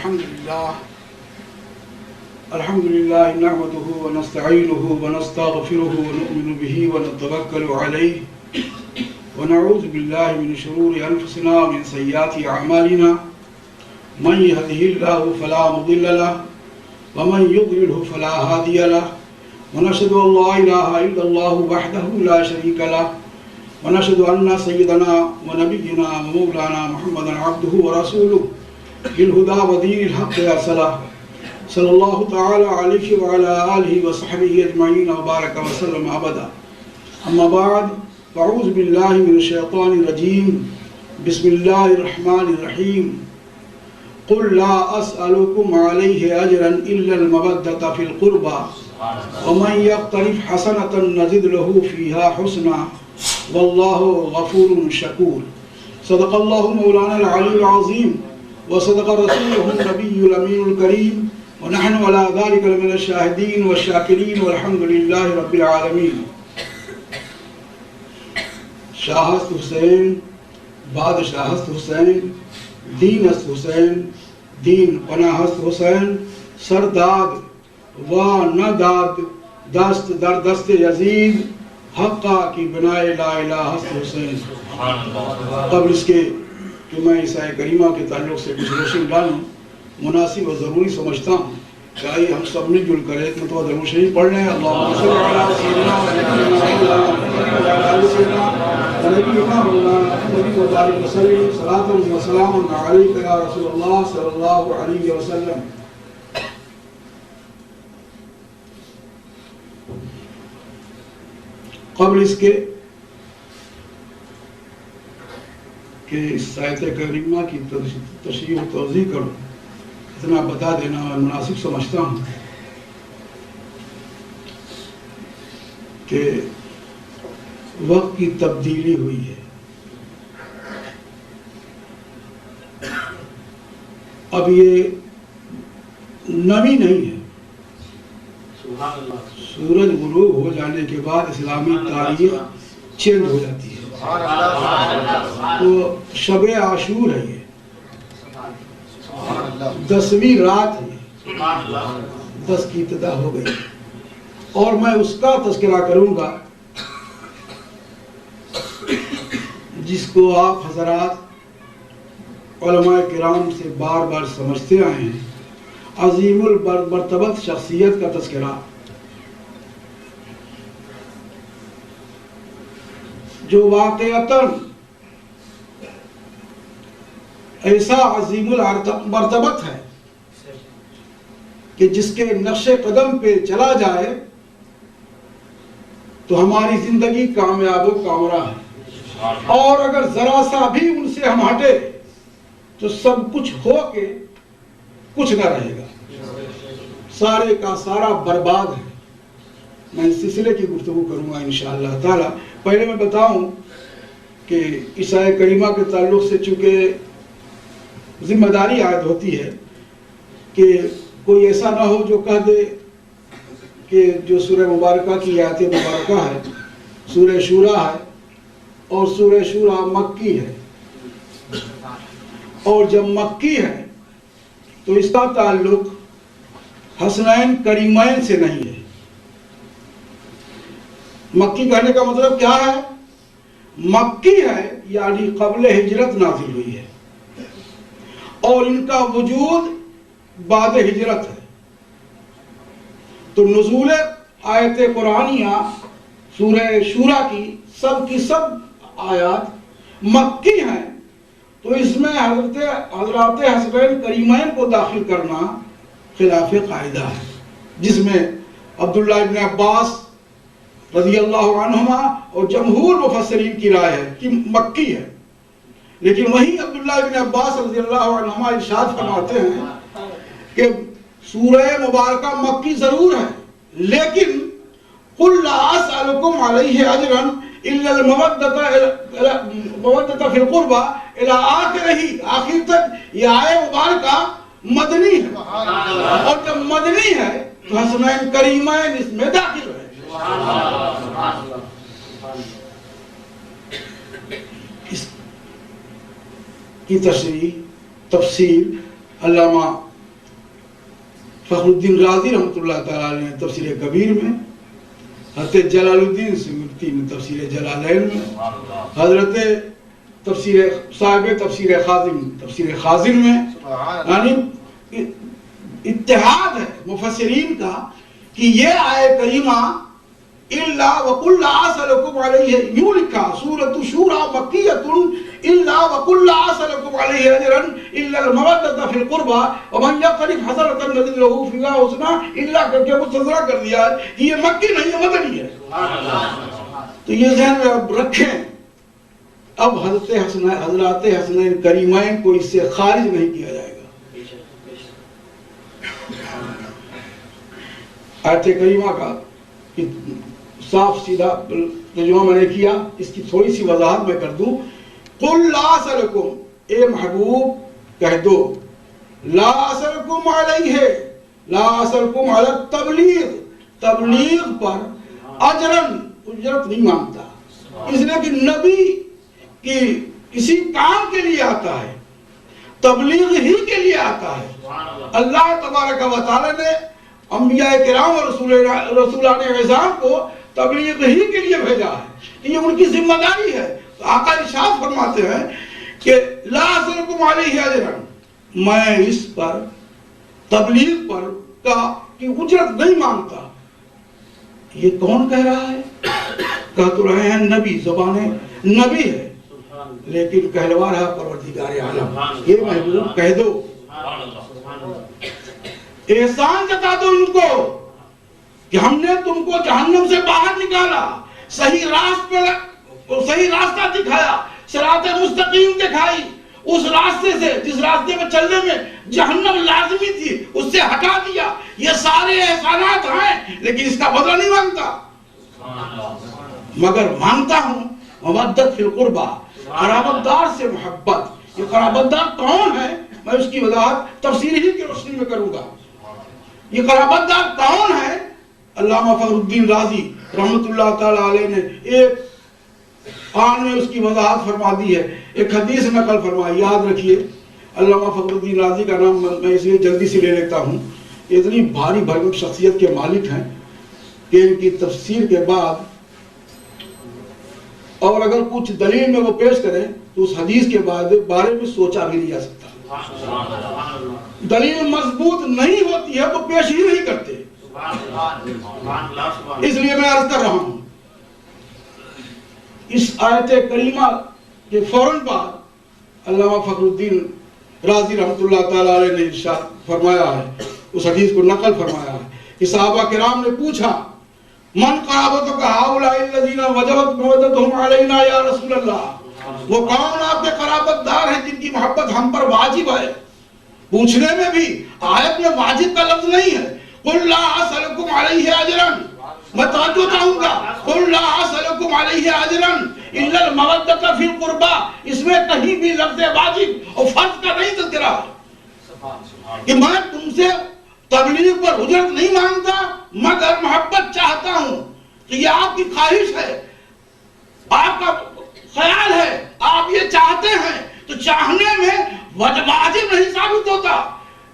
الحمد لله نحمده ونستعينه ونستغفره ونؤمن به ونتوكل عليه ونعوذ بالله من شرور أنفسنا ومن سيئات أعمالنا من يهده الله فلا مضل له ومن يضلله فلا هادي له ونشهد أن لا إله إلا الله وحده لا شريك له ونشهد أن سيدنا ونبينا ومولانا محمدا عبده ورسوله بالهدى ودين الحق أرسله صلى الله تعالى عليه وعلى آله وصحبه أجمعين وبارك وسلم أبدا. أما بعد فأعوذ بالله من الشيطان الرجيم. بسم الله الرحمن الرحيم. قل لا أسألكم عليه أجرا إلا المودة في القربى ومن يقترف حسنة نزد له فيها حسنا والله غفور شكور. صدق الله مولانا العلي العظيم وصدق رسوله النبي الأمين الكريم ونحن على ذلك من الشاهدين والشاكرين والحمد لله رب العالمين. شاہست حسین بادشاہست حسین دینست حسین دین پناہست حسین سرداد و نداد دست در دست یزید حقا کی بنائے لا الہ ہست حسین. قبل اس کے کہ میں عیسیٰ کریمہ کے تعلق سے کچھ روشن ڈالوں مناسب و ضروری سمجھتا ہوں کہ آئیے ہم سب مل جل کر ایک مرتبہ درود شریف پڑھ لیں. اللہم صل علی سیدنا ونبینا مولانا محمد وبارک وسلم صلاۃ و سلام علیک یا رسول اللہ صلی اللہ علیہ وسلم. قبل اس کے کہ اس آیت کریمہ کی تشریح و توضیح کروں اتنا بتا دینا میں مناسب سمجھتا ہوں کہ وقت کی تبدیلی ہوئی ہے. اب یہ نمی نہیں ہے. سورج غروب ہو جانے کے بعد اسلامی تاریخ چینج ہو جاتی ہے. تو شب عاشور ہے، یہ 10ویں رات ہے، 10 کی ابتدا ہو گئی اور میں اس کا تذکرہ کروں گا جس کو آپ حضرات علماء کرام سے بار بار سمجھتے آئے ہیں. عظیم المرتبت شخصیت کا تذکرہ جو واقعتاً ایسا عظیم المرتبت ہے کہ جس کے نقش قدم پہ چلا جائے تو ہماری زندگی کامیاب و کامرہ ہے، اور اگر ذرا سا بھی ان سے ہم ہٹے تو سب کچھ ہو کے کچھ نہ رہے گا، سارے کا سارا برباد ہے. میں اس سلسلے کی گفتگو کروں گا انشاءاللہ تعالی. پہلے میں بتاؤں کہ عیسیٰ کریمہ کے تعلق سے چونکہ ذمہ داری عائد ہوتی ہے کہ کوئی ایسا نہ ہو جو کہہ دے کہ جو سورہ مبارکہ کی آیت مبارکہ ہے سورہ شورا ہے اور سورہ شورا مکی ہے، اور جب مکی ہے تو اس کا تعلق حسنین کریمین سے نہیں ہے. مکی کہنے کا مطلب کیا ہے؟ مکی ہے یعنی قبل ہجرت نازل ہوئی ہے اور ان کا وجود بعد ہجرت ہے. تو نزول آیت قرآنیہ سورہ شورا کی سب آیات مکی ہیں. تو اس میں حضرات حسنین کریمین کو داخل کرنا خلاف قاعدہ ہے، جس میں عبداللہ ابن عباس رضی اللہ عنہما اور جمہور مفسرین کی رائے ہے کہ مکی ہے. لیکن وہیں عبداللہ ابن عباس رضی اللہ عنہما ارشاد فرماتے ہیں کہ سورہ مبارکہ مکی ضرور ہے لیکن قل لا اسألکم علیہ اجرا الا المودۃ فی القربى الی آخرہ، آخر تک یہ آیت مبارکہ مدنی ہے، اور جب مدنی ہے تو حسنین کریمین اس میں داخل ہے. اس کی تشریح تفصیل علامہ فخر الدین رازی رحمۃ اللہ تعالیٰ نے تفسیر کبیر میں، حضرت جلال الدین سیوطی نے تفسیر جلالین میں، حضرت تفسیر صاحب تفسیر خازن میں، یعنی اتحاد ہے مفسرین کا کہ یہ آیہ کریمہ الا وقل لا اسألكم علیہ، یوں لکھا سورۃ شورى مکیۃ الا وقل لا اسألكم علیہ اجرا الا المودۃ فی القربى ومن یقترف حسنۃ نزد له فیہا حسنى الا کر کے مستدرہ کر دیا ہے کہ یہ مکی نہیں ہے، مدنی ہے۔ تو یہ ذہن میں اب رکھیں، اب حضرات حسنین کریمین کو اس سے خارج نہیں کیا جائے گا۔ آیت کریمہ کا صاف سیدھا ترجمہ میں نے کیا، اس کی تھوڑی سی وضاحت میں کر دوں۔ قل لا اسألکم، اے محبوب کہہ دو، لا اسألکم علیہ، لا اسألکم علی التبلیغ، تبلیغ پر اجرن، اجرت نہیں مانگتا، اس لیے کہ نبی کی کسی کام کے لیے آتا ہے، تبلیغ ہی کے لیے آتا ہے۔ اللہ تبارک و تعالی نے انبیاء کرام اور رسولان اعظام کو تبلیغ ہی کے لیے بھیجا ہے، یہ ان کی ذمہ داری ہے۔ تو آقا ارشاد فرماتے ہیں کہ لا اسألکم علیہ اجرا، میں اس پر تبلیغ پر کی اجرت نہیں مانگتا۔ یہ کون کہہ رہا ہے؟ کہہ تو رہے ہیں نبی، زبان نبی ہے، لیکن کہلوا رہا پروردگار عالم۔ یہ محبوب کہہ دو، احسان جتا دو ان کو کہ ہم نے تم کو جہنم سے باہر نکالا، صحیح راستہ دکھایا، صراط مستقیم دکھائی، اس راستے سے جس راستے میں چلنے میں جہنم لازمی تھی اس سے ہٹا دیا۔ یہ سارے احسانات ہیں، لیکن اس کا بدلہ نہیں مانگتا، مگر مانگتا ہوں مودت فی القربہ، قرابت دار سے محبت۔ یہ قرابت دار کون ہے؟ میں اس کی وضاحت تفسیر ہی کی روشنی میں کروں گا۔ یہ قرابت دار کون ہے؟ علامہ فخر الدین رازی رحمۃ اللہ تعالی علیہ نے ایک آن میں اس کی وضاحت فرما دی ہے، ایک حدیث نقل فرمائی، یاد رکھیے۔ علامہ فخر الدین رازی کا نام میں اس لیے جلدی سے لے لیتا ہوں، اتنی بھاری بھرکم شخصیت کے مالک ہیں کہ ان کی تفسیر کے بعد اور اگر کچھ دلیل میں وہ پیش کریں تو اس حدیث کے بارے میں سوچا بھی نہیں جا سکتا۔ دلیل مضبوط نہیں ہوتی ہے تو پیش ہی نہیں کرتے، اس لیے میں عرض کر رہا ہوں۔ اس آیت کریمہ کے فوراً بعد علامہ فخر الدین رازی رحمۃ اللہ تعالی علیہ نے ارشاد فرمایا ہے، اس حدیث کو نقل فرمایا ہے کہ صحابہ کرام نے پوچھا، من قرابتک ہؤلاء الذین وجبت مودتہم علینا یا رسول اللہ، وہ کون آپ کے قرابت دار ہیں جن کی محبت ہم پر واجب ہے؟ پوچھنے میں بھی آیت میں واجب کا لفظ نہیں ہے۔ قل لا اسألکم علیہ اجرا، میں توجہ چاہوں گا، قل لا اسألکم علیہ اجرا الا المودۃ فی القربى، اس میں کہیں بھی لفظ واجب اور فرض کا نہیں تذکرہ ہے کہ میں تم سے تبلیغ پر اجرت نہیں مانگتا مگر محبت چاہتا ہوں، کہ یہ آپ کی خواہش ہے، آپ کا خیال ہے، آپ یہ چاہتے ہیں، تو چاہنے میں واجب نہیں ثابت ہوتا،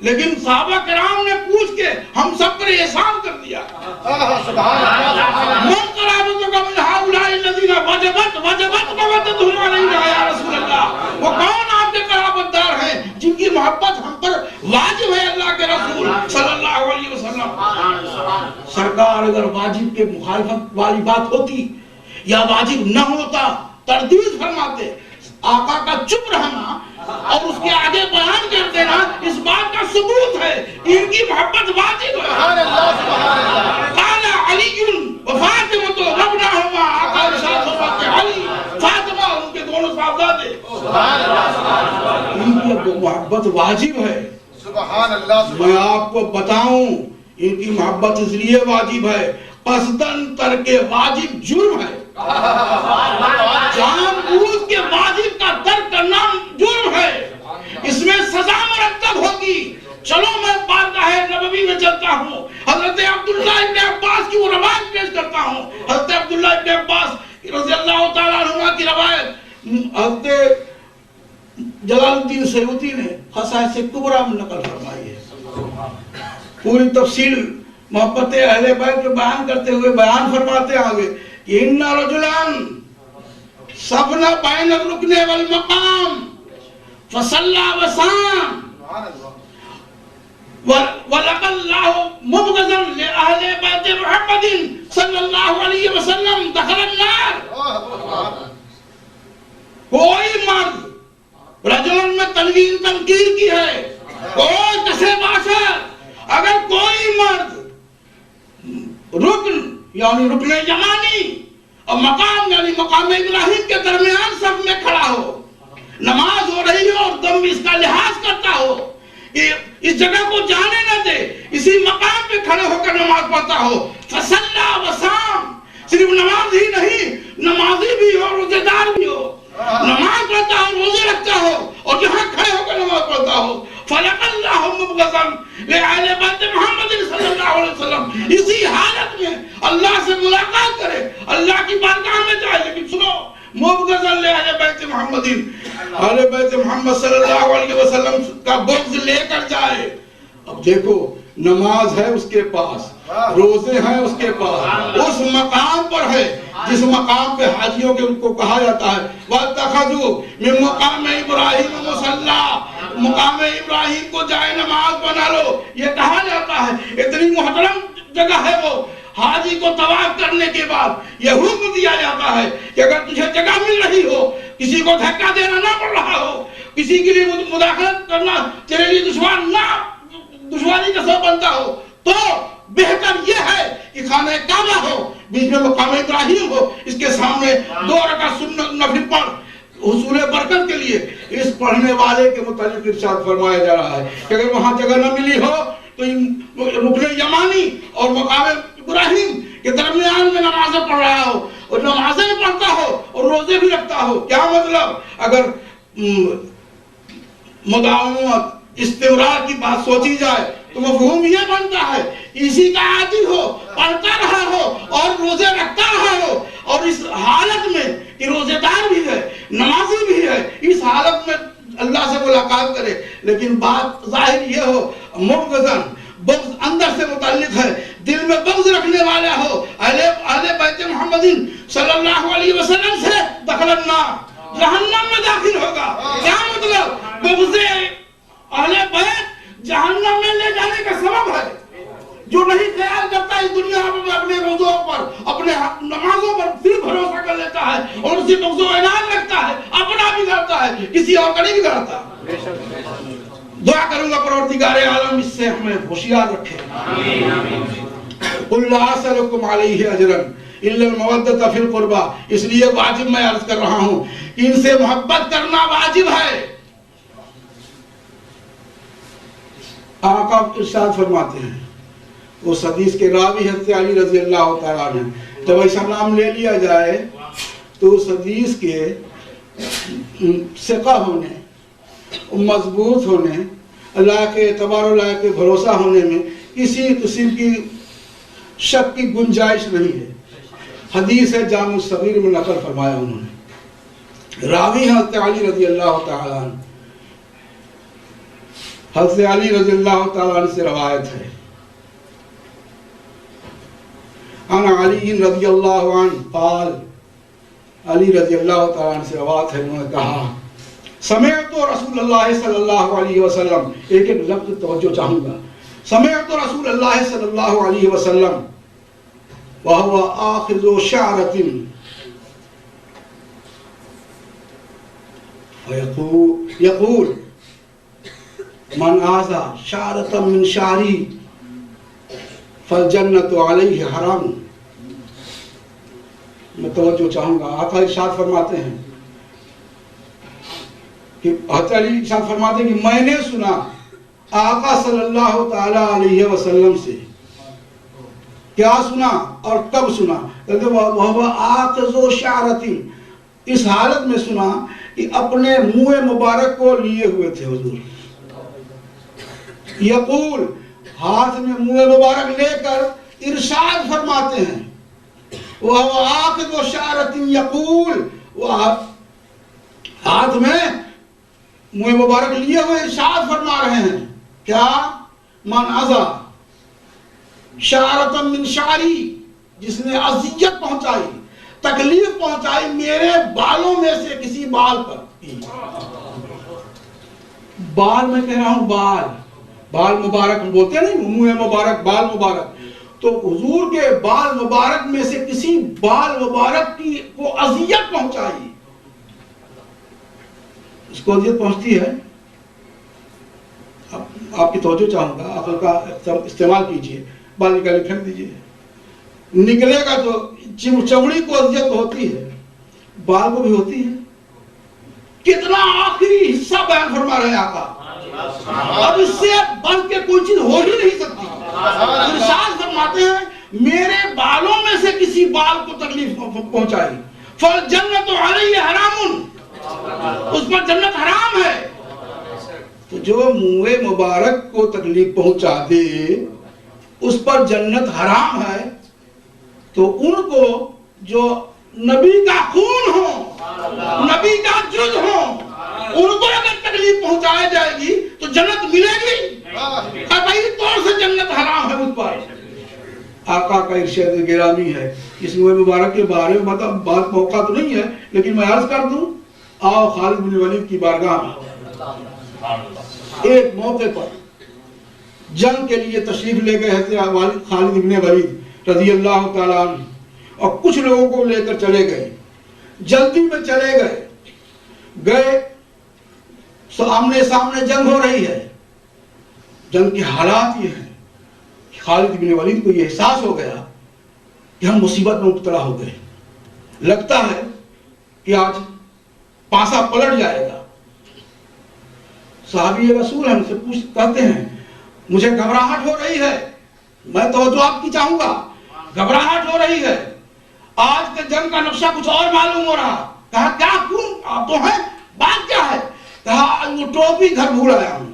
لیکن صحابہ کرام نے پوچھ کے ہم سب پر احسان کر دیا۔ من قرابتک من ہؤلاء الذین وجبت مودتہم علینا یا رسول اللہ، وہ کون آپ کے قرابت دار ہیں جن کی محبت ہم پر واجب ہے اللہ کے رسول صلی اللہ علیہ وسلم۔ سرکار اگر واجب کے مخالفت والی بات ہوتی یا واجب نہ ہوتا تردید فرماتے، آقا کا چپ رہنا اور اس کے آگے بیان کر دینا اس بات کا ثبوت ہے کہ ان کی محبت واجب ہے۔ قال علی و فاطمہ ربناہما، آقا ارشاد فرماتے علی فاطمہ ان کے دونوں صاحبزادے، ان کی محبت واجب ہے۔ میں آپ کو بتاؤں ان کی محبت اس لیے واجب ہے، قصداً ترک واجب جرم ہے، جان بوجھ کے واجب کا ترک کرنا جرم ہے، اس میں سزا مرتب ہوگی۔ چلو میں بارگاہ نبوی میں چلتا ہوں، حضرت عبداللہ ابن عباس کی وہ روایت پیش کرتا ہوں۔ حضرت عبداللہ ابن عباس رضی اللہ تعالیٰ عنہ کی روایت حضرت جلال الدین سیوطی نے خصائص کبریٰ میں نقل فرمائی ہے۔ پوری تفصیل محبت اہل بیت کو بیان کرتے ہوئے بیان فرماتے آگے کہ ان رجلان صبنا بین الرکن والمقام فصلى وصام ولقى الله مبغضا لأهل بيت محمد صلی اللہ علیہ وسلم دخل النار. کوئی مرد رجل میں تنوین تنکیر کی ہے، کوئی کسے باشا، اگر کوئی مرد رکن یعنی رکن یمانی اور مقام یعنی مقام ابراہیم کے درمیان سب میں کھڑا ہو، نماز ہو رہی ہو اور دم اس کا لحاظ کرتا ہو، اس جگہ کو جانے نہ دے، اسی مقام پہ کھڑے ہو کر نماز پڑھتا ہو، فصلى وصام، صرف نماز ہی نہیں، نمازی بھی ہو، روزے دار بھی ہو، نماز پڑھتا ہو، روزے رکھتا ہو اور یہاں کھڑے ہو کر نماز پڑھتا ہو، فلقى الله مبغضا لأهل بيت محمد صلی اللہ علیہ وسلم، اسی حالت میں اللہ سے ملاقات کرے، اللہ کی بارگاہ میں جائے، لیکن سنو مبغضا لأهل بیت محمد، اہل بیت محمد صلی اللہ علیہ وسلم کا بغض لے کر جائے. اب دیکھو نماز ہے اس کے پاس، روزے ہیں اس کے پاس، اس مقام پر ہے جس مقام پہ حاجیوں کے کو کہا جاتا ہے وَاتَّخَذُوا مِن مُقَامِ إِبْرَاهِيمَ مُصَلَّى، مقام ابراہیم کو جائے نماز بنا لو، یہ کہا جاتا ہے. اتنی محترم جگہ ہے وہ، حاجی کو طواف کرنے کے بعد یہ حکم دیا جاتا ہے کہ اگر تجھے جگہ مل رہی ہو، کسی کو دھکا دینا نہ پڑ رہا ہو، کسی کے لیے مداخلت کرنا تیرے لیے دشواری کا سبب بنتا ہو، تو بہتر یہ ہے کہ خانہ کعبہ ہو، بیچ میں مقام ابراہیم ہو، اس کے سامنے 2 رکعت سنت نفل پڑھ حصول برکت کے لیے. اس پڑھنے والے کے متعلق ارشاد فرمایا جا رہا ہے کہ اگر وہاں جگہ نہ ملی ہو تو رکن یمانی اور مقام ابراہیم کے درمیان میں نمازیں پڑھ رہا ہو اور نمازیں پڑھتا ہو اور روزے بھی رکھتا ہو. کیا مطلب؟ اگر مداومت استمرار کی بات سوچی جائے تو مفہوم یہ بنتا ہے اسی کا عادی ہو، پڑھتا رہا ہو اور روزے رکھتا رہا ہو، اور اس حالت میں کہ روزے دار بھی ہے، نمازی بھی ہے، اس حالت میں اللہ سے ملاقات کرے. لیکن بات ظاہر یہ ہو مبغضاً، بغض اندر سے متعلق ہے، دل میں بغض رکھنے والا ہو اہل بیت محمد صلی اللہ علیہ وسلم سے دخل النار، جہنم میں داخل ہوگا. کیا مطلب؟ بغض اہل بیت جہنم میں لے جانے کا سبب ہے. جو نہیں خیال کرتا اس دنیا میں اپنے روزوں پر، اپنے نمازوں پر صرف بھروسہ کر لیتا ہے اور اسی بغض و عناد رکھتا ہے، اپنا بگڑتا ہے، کسی اور کا نہیں بگڑتا. دعا کروں گا پروردگار عالم اس سے ہمیں ہوشیار رکھے. قُلْ لَا أَسْأَلُكُمْ عَلَيْهِ أَجْرًا إِلَّا الْمَوَدَّةَ فِي الْقُرْبَى، اس لیے واجب میں عرض کر رہا ہوں کہ ان سے محبت کرنا واجب ہے. آقا ارشاد فرماتے ہیں، اس حدیث کے راوی حضرت علی رضی اللہ تعالیٰ عنہ، جب ایسا نام لے لیا جائے تو اس حدیث کے ثقہ ہونے، مضبوط ہونے، اللہ کے اعتبار اللہ کے بھروسہ ہونے میں کسی قسم کی شک کی گنجائش نہیں ہے. حدیث ہے جامع الصغیر میں نقل فرمایا انہوں نے. راوی حضرت علی رضی اللہ تعالیٰ عنہ، حضرت علی رضی اللہ تعالیٰ عنہ سے روایت ہے. عن علی رضی اللہ عنہ قال، علی رضی اللہ تعالیٰ عنہ سے روایت ہے، انہوں نے کہا سمعت رسول اللہ صلی اللہ علیہ وسلم، ایک لفظ توجہ چاہوں گا، سمعت رسول اللہ صلی اللہ علیہ وسلم وهو آخذ شعرة يقول من آذى شعرة من شعري فالجنة عليه حرام. میں توجہ چاہوں گا. آقا ارشاد فرماتے ہیں کہ حضرت علی ارشاد فرماتے ہیں کہ میں نے سنا آقا صلی اللہ تعالی علیہ وسلم سے. کیا سنا اور کب سنا؟ وہ آخذ شعرۃ، اس حالت میں سنا کہ اپنے منہ مبارک کو لیے ہوئے تھے حضور. یقول، ہاتھ میں منہ مبارک لے کر ارشاد فرماتے ہیں وہ آخذ شعرۃ یقول، وہ ہاتھ میں منہ مبارک لیے ہوئے ارشاد فرما رہے ہیں کیا؟ من اذا، شعرۃ من شعری، جس نے اذیت پہنچائی، تکلیف پہنچائی میرے بالوں میں سے کسی بال پر. بال میں کہہ رہا ہوں، بال مبارک ہم بولتے ہیں نہیں، منہ مبارک، بال مبارک. تو حضور کے بال مبارک میں سے کسی بال مبارک کی کو اذیت پہنچائی. اس کو اذیت پہنچتی ہے، آپ کی توجہ چاہوں گا، عقل کا استعمال کیجئے. بال نکالے پھینک دیجئے، نکلے گا تو چمڑی کو اذیت ہوتی ہے، بال کو بھی ہوتی ہے. کتنا آخری حصہ بیان فرما رہے ہیں آقا، اب اس سے بڑھ کے کوئی چیز ہو ہی نہیں سکتی. ارشاد فرماتے ہیں میرے بالوں میں سے کسی بال کو تکلیف پہنچائی، فالجنت علیہ حرام، اس پر جنت حرام ہے. تو جو منہ مبارک کو تکلیف پہنچا دے اس پر جنت حرام ہے، تو ان کو جو نبی کا خون ہو، نبی کا جز ہو، ان کو اگر تکلیف پہنچائی جائے گی تو جنت ملے گی؟ قطعی طور سے جنت حرام ہے اس پر. آقا کا ارشاد گرامی ہے. اس منہ مبارک کے بارے میں بات موقع تو نہیں ہے، لیکن میں عرض کر دوں، آؤ خالد بن ولید کی بارگاہ میں. ایک موقع پر جنگ کے لیے تشریف لے گئے ہیں خالد بن ولید رضی اللہ تعالیٰ عنہ، اور کچھ لوگوں کو لے کر چلے گئے، جلدی میں چلے گئے. آمنے سامنے جنگ ہو رہی ہے. جنگ کے حالات یہ ہیں کہ خالد بن ولید کو یہ احساس ہو گیا کہ ہم مصیبت میں مبتلا ہو گئے، لگتا ہے کہ آج پاسا پلٹ جائے گا. صحابی رسول ہم سے کہتے ہیں مجھے گھبراہٹ ہو رہی ہے، میں توجہ آپ کی چاہوں گا، گھبراہٹ ہو رہی ہے، آج کے جنگ کا نقشہ کچھ اور معلوم ہو رہا. کہا کیا، کیوں آپ تو ہیں، بات کیا ہے؟ کہا وہ ٹوپی گھر بھول آیا ہوں،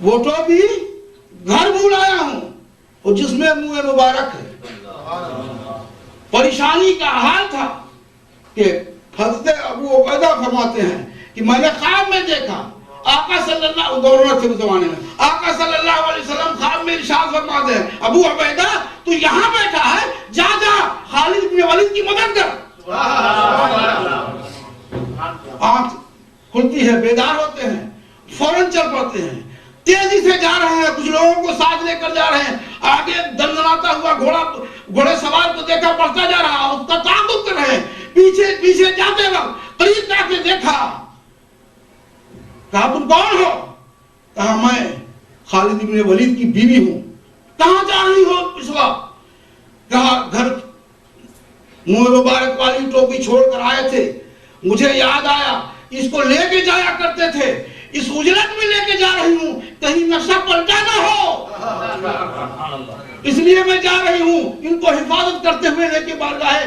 وہ ٹوپی گھر بھول آیا ہوں، اور جس میں منہ مبارک ہے. پریشانی کا حال تھا کہ حضرت ابو عبیدہ فرماتے ہیں کہ میں نے خواب میں دیکھا آقا صلی اللہ گورنر تھے اس زمانے میں، آقا صلی اللہ علیہ وسلم خواب میں ارشاد فرماتے ہیں ابو عبیدہ تو یہاں بیٹھا ہے، جا خالد بن ولید کی مدد کر. آنکھ کھلتی ہے، بیدار ہوتے ہیں، فوراً چل پڑتے ہیں، تیزی سے جا رہے ہیں، کچھ لوگوں کو ساتھ لے کر جا رہے ہیں. آگے دندناتا ہوا گھوڑے سوار کو دیکھا بڑھتا جا رہا، اس کا تعاقب کر رہے ہیں. پیچھے جاتے وقت قریب جا کے دیکھا. کہا تم کون ہو؟ کہا میں خالد بن ولید کی بیوی ہوں. کہاں جا رہی ہو اس وقت؟ کہا گھر منہ مبارک والی ٹوپی چھوڑ کر آئے تھے، مجھے یاد آیا اس کو لے کے جایا کرتے تھے، اس اجرت میں لے کے جا رہی ہوں، کہیں نقشہ پلٹا نہ ہو، اس لیے میں جا رہی ہوں. ان کو حفاظت کرتے ہوئے لے کے بارگاہ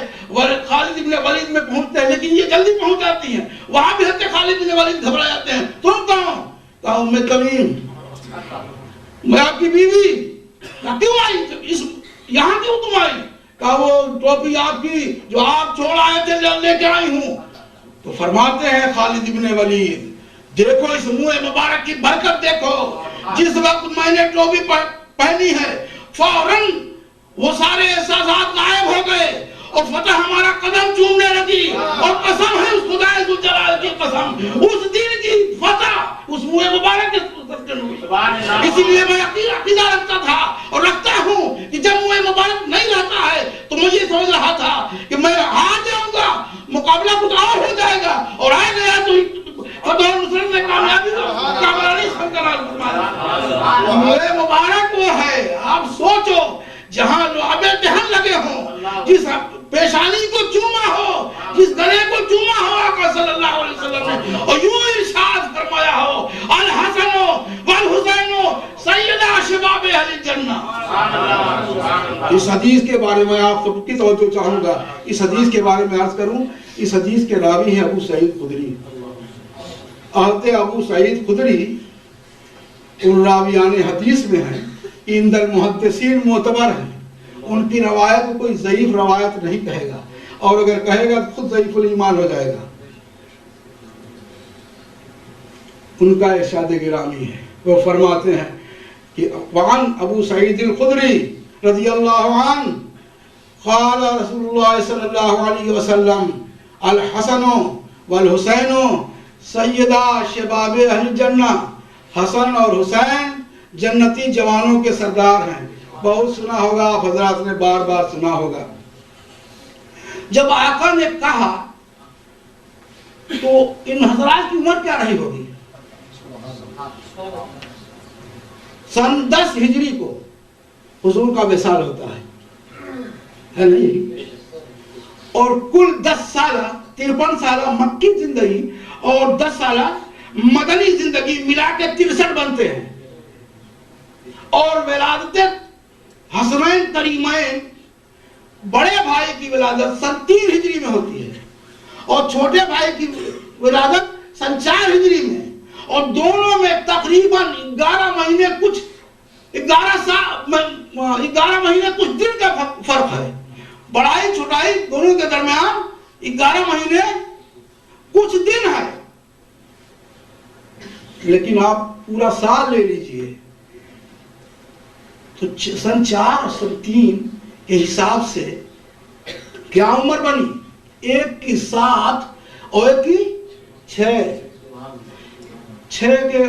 خالد بن ولید میں پہنچتے ہیں، لیکن یہ جلدی پہنچ جاتی ہیں. وہاں بھی حضرت خالد بن ولید گھبرا جاتے ہیں. تم کون؟ کہا ام تمیم، میں آپ کی بیوی. کہا کیوں آئی، یہاں کیوں تم آئی؟ کہا وہ ٹوپی آپ کی جو آپ چھوڑ آئے تھے لے کے آئی ہوں. تو فرماتے ہیں خالد بن ولید دیکھو اس منہ مبارک کی برکت دیکھو، جس وقت میں نے ٹوپی پہنی ہے فوراً وہ سارے احساسات غائب ہو گئے اور فتح ہمارا قدم چومنے لگی. اور قسم ہے اس خدا ذوالجلال کی قسم، اس دن کی فتح اس منہ مبارک کے سبب ہوئی. اسی لیے میں عقیدہ رکھتا تھا اور رکھتا ہوں کہ جب منہ مبارک نہیں رہتا ہے تو میں یہ سمجھ رہا تھا کہ میں ہار جاؤں گا، مقابلہ کچھ اور ہو جائے گا، اور آئے گیا تو فتح نصرت میں کامیابی کامرانی سرکرار فرمایا. منہ مبارک وہ ہے، آپ سوچو جہاں لعابے دہن لگے ہوں، جس پیشانی کو چوما ہو، جس گلے کو چوما ہو آقا صلی اللہ علیہ وسلم نے، اور یوں ارشاد فرمایا ہو الحسن والحسین سیدہ شباب اہل الجنہ. اس حدیث کے بارے میں آپ سب کی توجہ چاہوں گا. اس حدیث کے بارے میں عرض کروں، اس حدیث کے راوی ہیں ابو سعید خدری. حضرت ابو سعید خدری ان راویان حدیث میں ہیں، عند المحدثین معتبر ہیں. ان کی روایت کو کوئی ضعیف روایت نہیں کہے گا، اور اگر کہے گا تو خود ضعیف الایمان ہو جائے گا. ان کا ارشاد گرامی ہے، وہ فرماتے ہیں وعن ابو سعید الخدری رضی اللہ عنہ قال رسول اللہ صلی اللہ علیہ وسلم الحسن والحسین سیدہ شباب اہل جنہ، حسن اور حسین جنتی جوانوں کے سردار ہیں. بہت سنا ہوگا، آپ حضرات نے بار بار سنا ہوگا. جب آقا نے کہا تو ان حضرات کی عمر کیا رہی ہوگی؟ سن 10 ہجری کو حضور کا وصال ہوتا ہے نہیں؟ اور کل 10 سالہ 53 سالہ مکی زندگی اور 10 سالہ مدنی زندگی ملا کے 63 بنتے ہیں. اور ولادت حسنین کریمین بڑے بھائی کی ولادت سن 3 ہجری میں ہوتی ہے اور چھوٹے بھائی کی ولادت سن 4 ہجری میں، اور دونوں میں تقریباً 11 مہینے کچھ 11 مہینے کچھ دن کا فرق ہے. بڑائی چھوٹائی دونوں کے درمیان 11 مہینے کچھ دن ہے. لیکن آپ پورا سال لے لیجئے تو سن 4 اور سن 3 کے حساب سے کیا عمر بنی؟ ایک کی 7 اور ایک کی 6. 6 کے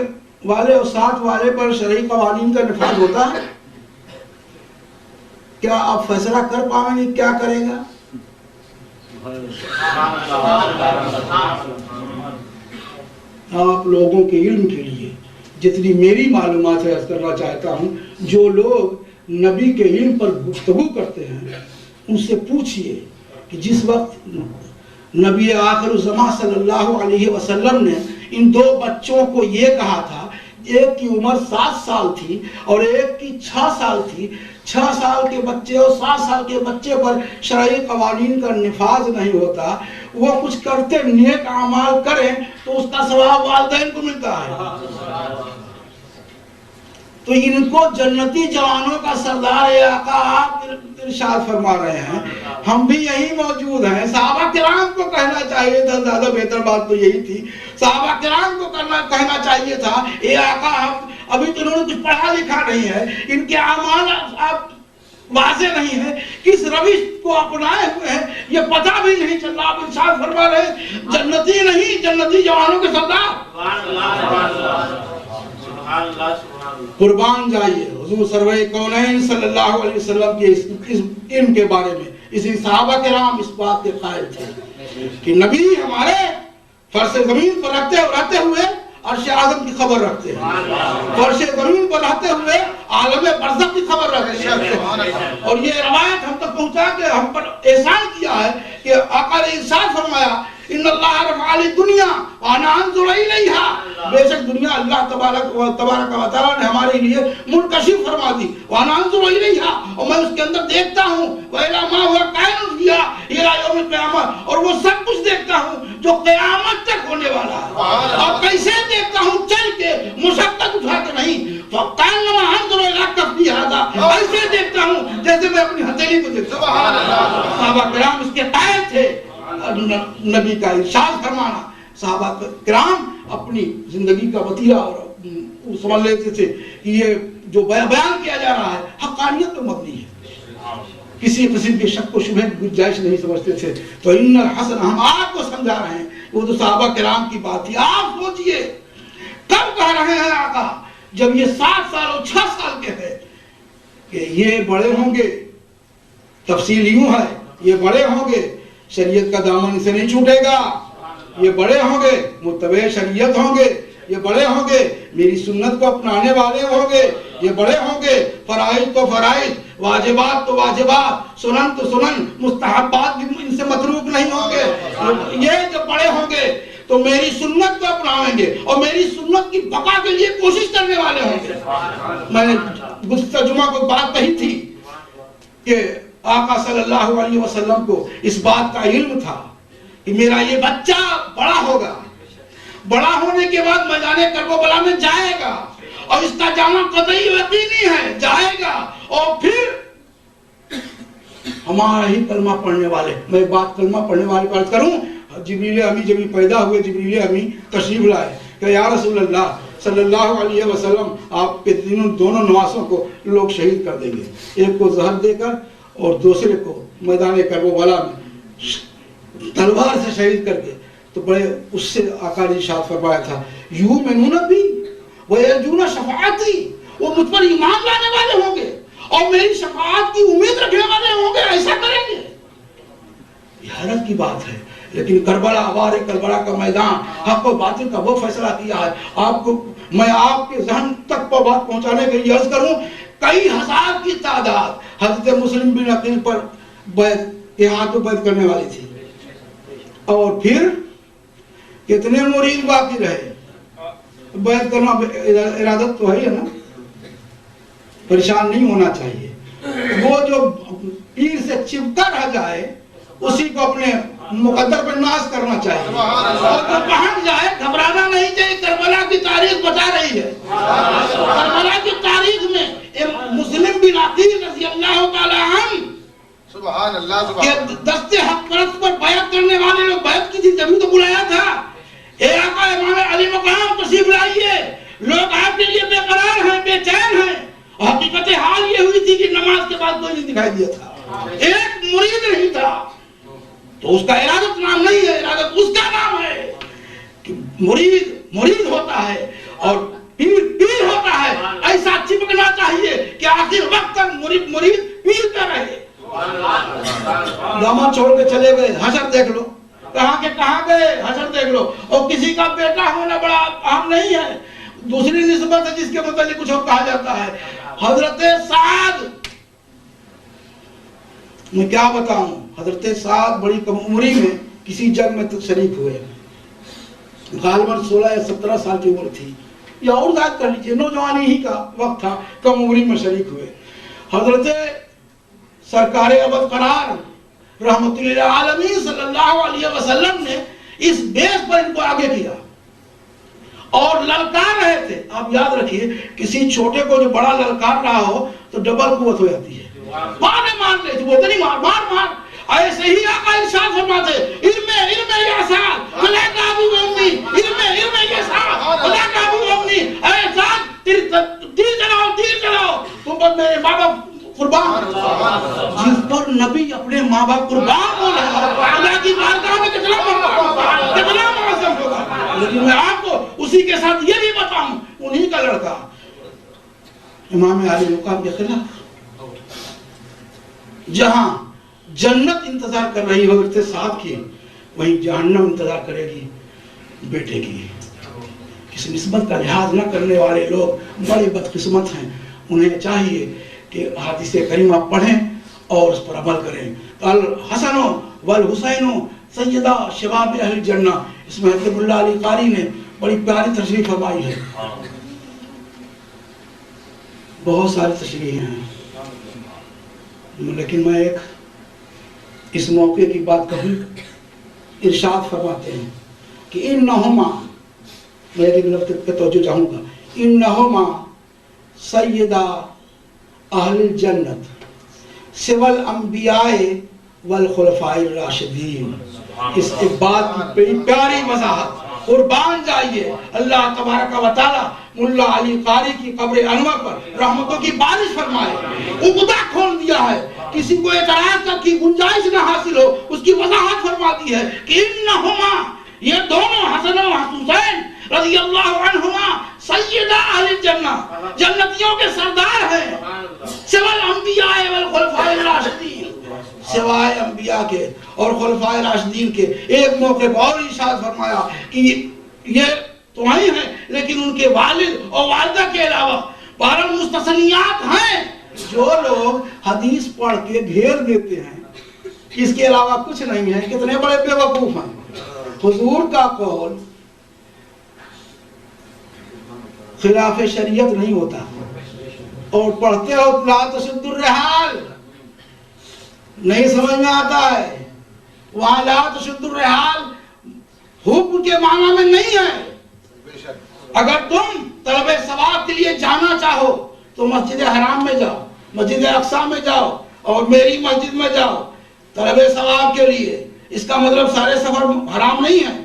والے اور 7 والے پر شرعی قوانین کا نفاذ ہوتا ہے. کیا آپ فیصلہ کر پائیں گے کیا کرے گا؟ آپ لوگوں کے علم کے لیے جتنی میری معلومات ہے عرض کرنا چاہتا ہوں. جو لوگ نبی کے علم پر گفتگو کرتے ہیں ان سے پوچھئے کہ جس وقت نبی آخر الزمان صلی اللہ علیہ وسلم نے ان 2 بچوں کو یہ کہا تھا، ایک کی عمر 7 سال تھی اور ایک کی 6 سال تھی، 6 سال کے بچے اور 7 سال کے بچے پر شرعی قوانین کا نفاذ نہیں ہوتا، وہ کچھ کرتے نیک اعمال کریں تو اس کا ثواب والدین کو ملتا ہے. تو ان کو جنتی جوانوں کا سردار آقا آپ ارشاد فرما رہے ہیں. ہم بھی یہی موجود ہیں. صحابہ کرام کو کہنا چاہیے تھا، زیادہ بہتر بات تو یہی تھی، صحابہ کرام کو کہنا چاہیے تھا اے آقا ابھی تو انہوں نے کچھ پڑھا لکھا نہیں ہے، ان کے اعمال آپ واضح نہیں ہے، کس روش کو اپنائے ہوئے ہیں یہ پتہ بھی نہیں چل رہا. آپ ارشاد فرما رہے ہیں جنتی نہیں، جنتی جوانوں کے سردار. قربان جائیے حضور سرور کونین صلی اللہ علیہ وسلم کے اس علم کے بارے میں اسی صحابہ کرام اس بات کے قائل تھے کہ نبی ہمارے فرش زمین پر رہتے ہوئے عرش اعظم کی خبر رکھتے ہیں، فرش زمین پر رہتے ہوئے عالم برزخ کی خبر رکھتے ہیں. اور یہ روایت ہم تک پہنچا کے ہم پر احسان کیا ہے کہ آقا نے ارشاد فرمایا ان اللہ رفع الدنیا وانا انظر الیہا، بے شک دنیا اللہ تبارک و تعالی نے ہمارے لیے منکشف فرما دی. وانا انظر الیہا، اور میں اس کے اندر دیکھتا ہوں. وَإِلَى مَا هُوَ كَائِنٌ فِيهَا إِلَى يَوْمِ الْقِيَامَةِ، اور وہ سب کچھ دیکھتا ہوں جو قیامت تک ہونے والا ہے. اور کیسے دیکھتا ہوں؟ چل کے، مشقت اٹھا کے نہیں. فَقَانَّمَا أَنظُرُ إِلَىٰ كَفِّي هَذَا، ایسے دیکھتا ہوں جیسے میں اپنی ہتھیلی کو دیکھتا ہوں. صحابہ کرام اس کے قائل تھے. نبی کا ارشاد فرمانا، صحابہ کرام اپنی زندگی کا وطیرہ اور سمجھ لیتے تھے کہ یہ جو بیان کیا جا رہا ہے حقانیت پر مبنی ہے، کسی قسم کے شک و شبہ کی گنجائش نہیں سمجھتے تھے. تو ان الحسن، ہم آپ کو سمجھا رہے ہیں، وہ تو صحابہ کرام کی بات تھی. آپ سوچئے کب کہہ رہے ہیں آقا؟ جب یہ 7 سال اور 6 سال کے ہیں کہ یہ بڑے ہوں گے. تفصیل یوں ہے، یہ بڑے ہوں گے، شریعت کا دامن اسے نہیں چھوٹے گا. یہ بڑے ہوں گے، متبع شریعت ہوں گے. یہ بڑے ہوں گے، میری سنت کو اپنانے والے ہوں گے. یہ بڑے ہوں گے، فرائض تو فرائض، واجبات تو واجبات، سنن تو سنن، مستحبات بھی ان سے متروک نہیں ہوں گے. یہ جب بڑے ہوں گے تو میری سنت کو اپنائیں گے اور میری سنت کی بقا کے لیے کوشش کرنے والے ہوں گے. میں نے گزشتہ جمعہ کو بات کہی تھی کہ آقا صلی اللہ علیہ وسلم کو اس بات کا علم تھا کہ میرا یہ بچہ بڑا ہوگا، بڑا ہونے کے بعد میدان کربلا میں جائے گا اور اس کا جانا قطعی یقینی ہے، جائے گا. اور پھر ہمارا ہی کلمہ پڑھنے والے، میں بات کلمہ پڑھنے والے بات کروں. جبریل امی جب پیدا ہوئے، جبریل امی تشریف لائے کہ یا رسول اللہ صلی اللہ علیہ وسلم آپ کے دونوں نواسوں کو لوگ شہید کر دیں گے، ایک کو زہر دے کر اور دوسرے کو میدان کربلا میں تلوار سے شہید کر کے۔ تو بڑے اس سے آقا نے ارشاد فرمایا تھا یؤمنون بی ویرجون شفاعتی، وہ مجھ پر ایمان لانے والے ہوں گے اور میری شفاعت کی امید رکھنے والے ہوں گے، ایسا کریں گے۔ یہ حیرت کی بات ہے، لیکن کربلا، آوار کربلا کا میدان، حق و باطل کا وہ فیصلہ کیا ہے۔ آپ کو میں آپ کے ذہن تک وہ بات پہنچانے کے لیے عرض کروں، کئی ہزار کی تعداد حضرت مسلم بن عقیل پر بیعت، احاطہ و بیعت کرنے والی تھی، اور پھر کتنے مرید باقی رہے۔ بیعت کرنا ارادت تو ہے نا، پریشان نہیں ہونا چاہیے۔ وہ جو پیر سے چپکا رہ جائے اسی کو اپنے مقدر پر ناز کرنا چاہیے، اور جو پہنچ جائے گھبرانا نہیں چاہیے۔ کربلا کی تاریخ بتا رہی ہے، کربلا کی تاریخ میں مسلم بن عقیل رضی اللہ تعالی عنہ سبحان اللہ کہ دست حق پرست پر بیعت کرنے والے لوگ بیعت کی تھی، تبھی تو بلایا تھا، اے آقا امام علی مقام تشریف لائیے، لوگ آپ کے لیے بے قرار ہیں، بے چین ہیں۔ اور حقیقت حال یہ ہوئی تھی کہ نماز کے بعد کوئی نہیں دکھائی دیا تھا، ایک مرید نہیں تھا۔ تو اس کا ارادت نام نہیں ہے، ارادت اس کا نام ہے کہ مرید ہوتا ہے اور پیر ہوتا ہے۔ ایسا چپکنا چاہیے کہ آخر وقت تک مرید پیر کا رہے۔ داماد چھوڑ کے چلے گئے، حشر دیکھ لو، کہاں کے کہاں گئے، حشر دیکھ لو۔ اور کسی کا بیٹا ہونا بڑا اہم نہیں ہے، دوسری نسبت ہے جس کے متعلق کچھ اور کہا جاتا ہے۔ حضرت سعد، میں کیا بتاؤں، حضرت سعد بڑی کم عمری میں کسی جنگ میں شریک ہوئے، غالباً 16 یا 17 سال کی عمر تھی، یا اور زیادہ کر لیجیے، نوجوانی ہی کا وقت تھا، کم عمری میں شریک ہوئے۔ حضرت سرکار ابد قرار رحمت للعالمین صلی اللہ علیہ وسلم نے اس بیس پر ان کو آگے کیا اور للکار رہے تھے۔ آپ یاد رکھیے، کسی چھوٹے کو جو بڑا للکار رہا ہو تو ڈبل قوت ہو جاتی ہے، مار لے، وہ تو نہیں مار۔ ایسے ہی آقا ارشاد فرماتے علم یاسار خلا کابو امنی، علم یاسار خلا کابو امنی، اے ساتھ تیر چلاؤ، تم پر میرے ماں باپ قربان، جس پر نبی اپنے ماں باپ قربان ہو رہے ہیں، اللہ کی بارگاہ میں کتنا معظم ہوگا۔ لیکن میں آپ کو اسی کے ساتھ یہ بھی بتاؤں، انہی کا لڑکا امام علی مقام کے خلاف، جہاں جنت انتظار کر رہی ہو حضرت سعد کی، وہیں جہنم انتظار کرے گی بیٹے کی۔ کسی نسبت کا لحاظ نہ کرنے والے لوگ بڑے بدقسمت ہیں، انہیں چاہیے کہ حدیث کریمہ پڑھیں اور اس پر عمل کریں۔ الحسن والحسین سیدہ شباب اہل جنہ، اس میں حضرت اللہ علی قاری نے بڑی پیاری تشریح فرمائی ہے، بہت ساری تشریح ہیں، لیکن میں ایک اس موقع کی بات کہوں۔ ارشاد فرماتے ہیں کہ انہما، میں ایک لفظ پہ توجہ چاہوں گا، انہما سیدہ اہل الجنت سوى الانبیاء والخلفاء الراشدین۔ اس کے بعد کی بڑی پیاری وضاحت، قربان جائیے اللہ تبارک و تعالی ملا علی قاری کی قبر انور پر رحمتوں کی بارش فرمائے، عقدہ کھول دیا ہے، کسی کو اعتراض کا کی گنجائش نہ حاصل ہو، اس کی وضاحت فرماتی ہے کہ انہما، یہ دونوں حسن و حسین رضی اللہ عنہما سیدہ اہل الجنہ، جنتیوں کے سردار ہیں، سوى الانبیاء والخلفاء الراشدین، سوائے انبیاء کے اور خلفاء راشدین کے۔ ایک موقع پر اور ارشاد فرمایا کہ یہ تو ہی ہیں، لیکن ان کے والد اور والدہ کے علاوہ 12 مستثنیات ہیں۔ جو لوگ حدیث پڑھ کے گھیر دیتے ہیں اس کے علاوہ کچھ نہیں ہے، کتنے بڑے بے وقوف ہیں۔ حضور کا قول خلاف شریعت نہیں ہوتا، اور پڑھتے ہو لا تشد الرحال، نہیں سمجھ میں آتا ہے، وہاں لا تشد الرحال حکم کے معنی میں نہیں ہے۔ اگر تم طلب ثواب کے لیے جانا چاہو تو مسجد حرام میں جاؤ، مسجد اقصی میں جاؤ اور میری مسجد میں جاؤ طلب ثواب کے لیے، اس کا مطلب سارے سفر حرام نہیں ہے۔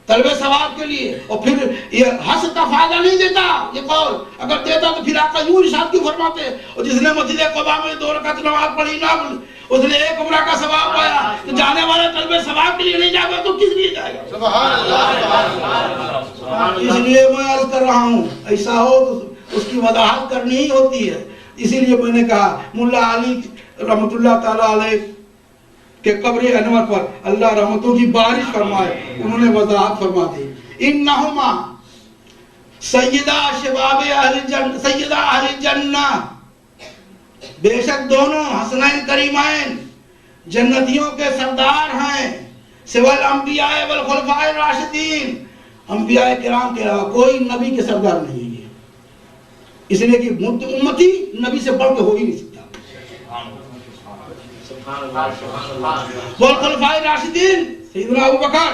طلب ثواب کے لیے. اور پھر یہ حسد کا فائدہ نہیں دیتا یہ قول. اگر دیتا تو پھر آقا یوں ارشاد کیوں فرماتے اور جس نے مسجد قباء میں 2 رکعت نماز پڑھی نہ اس نے 1 عمرہ کا ثواب پایا. تو جانے والا طلب ثواب کے لیے نہیں جائے گا تو کس لیے جائے گا؟ سبحان اللہ. اس لیے میں عرض کر رہا ہوں ایسا ہو تو اس کی وضاحت کرنی ہی ہوتی ہے. اسی لیے میں نے کہا ملا علی رحمۃ اللہ تعالیٰ علیہ کہ قبر انور پر اللہ رحمتوں کی بارش فرمائے. انہوں نے وضاحت فرما دی انہما سیدہ شباب اہل جنہ، بے شک دونوں حسنین کریمین جنتیوں کے سردار ہیں. سوى الانبیاء والخلفاء الراشدین، انبیاء کرام کے علاوہ کوئی نبی کے سردار نہیں ہے. اس لیے کہ امتی نبی سے بڑھ کے ہو ہی نہیں سکتا. والخلفاء الراشدین سیدنا ابو بکر،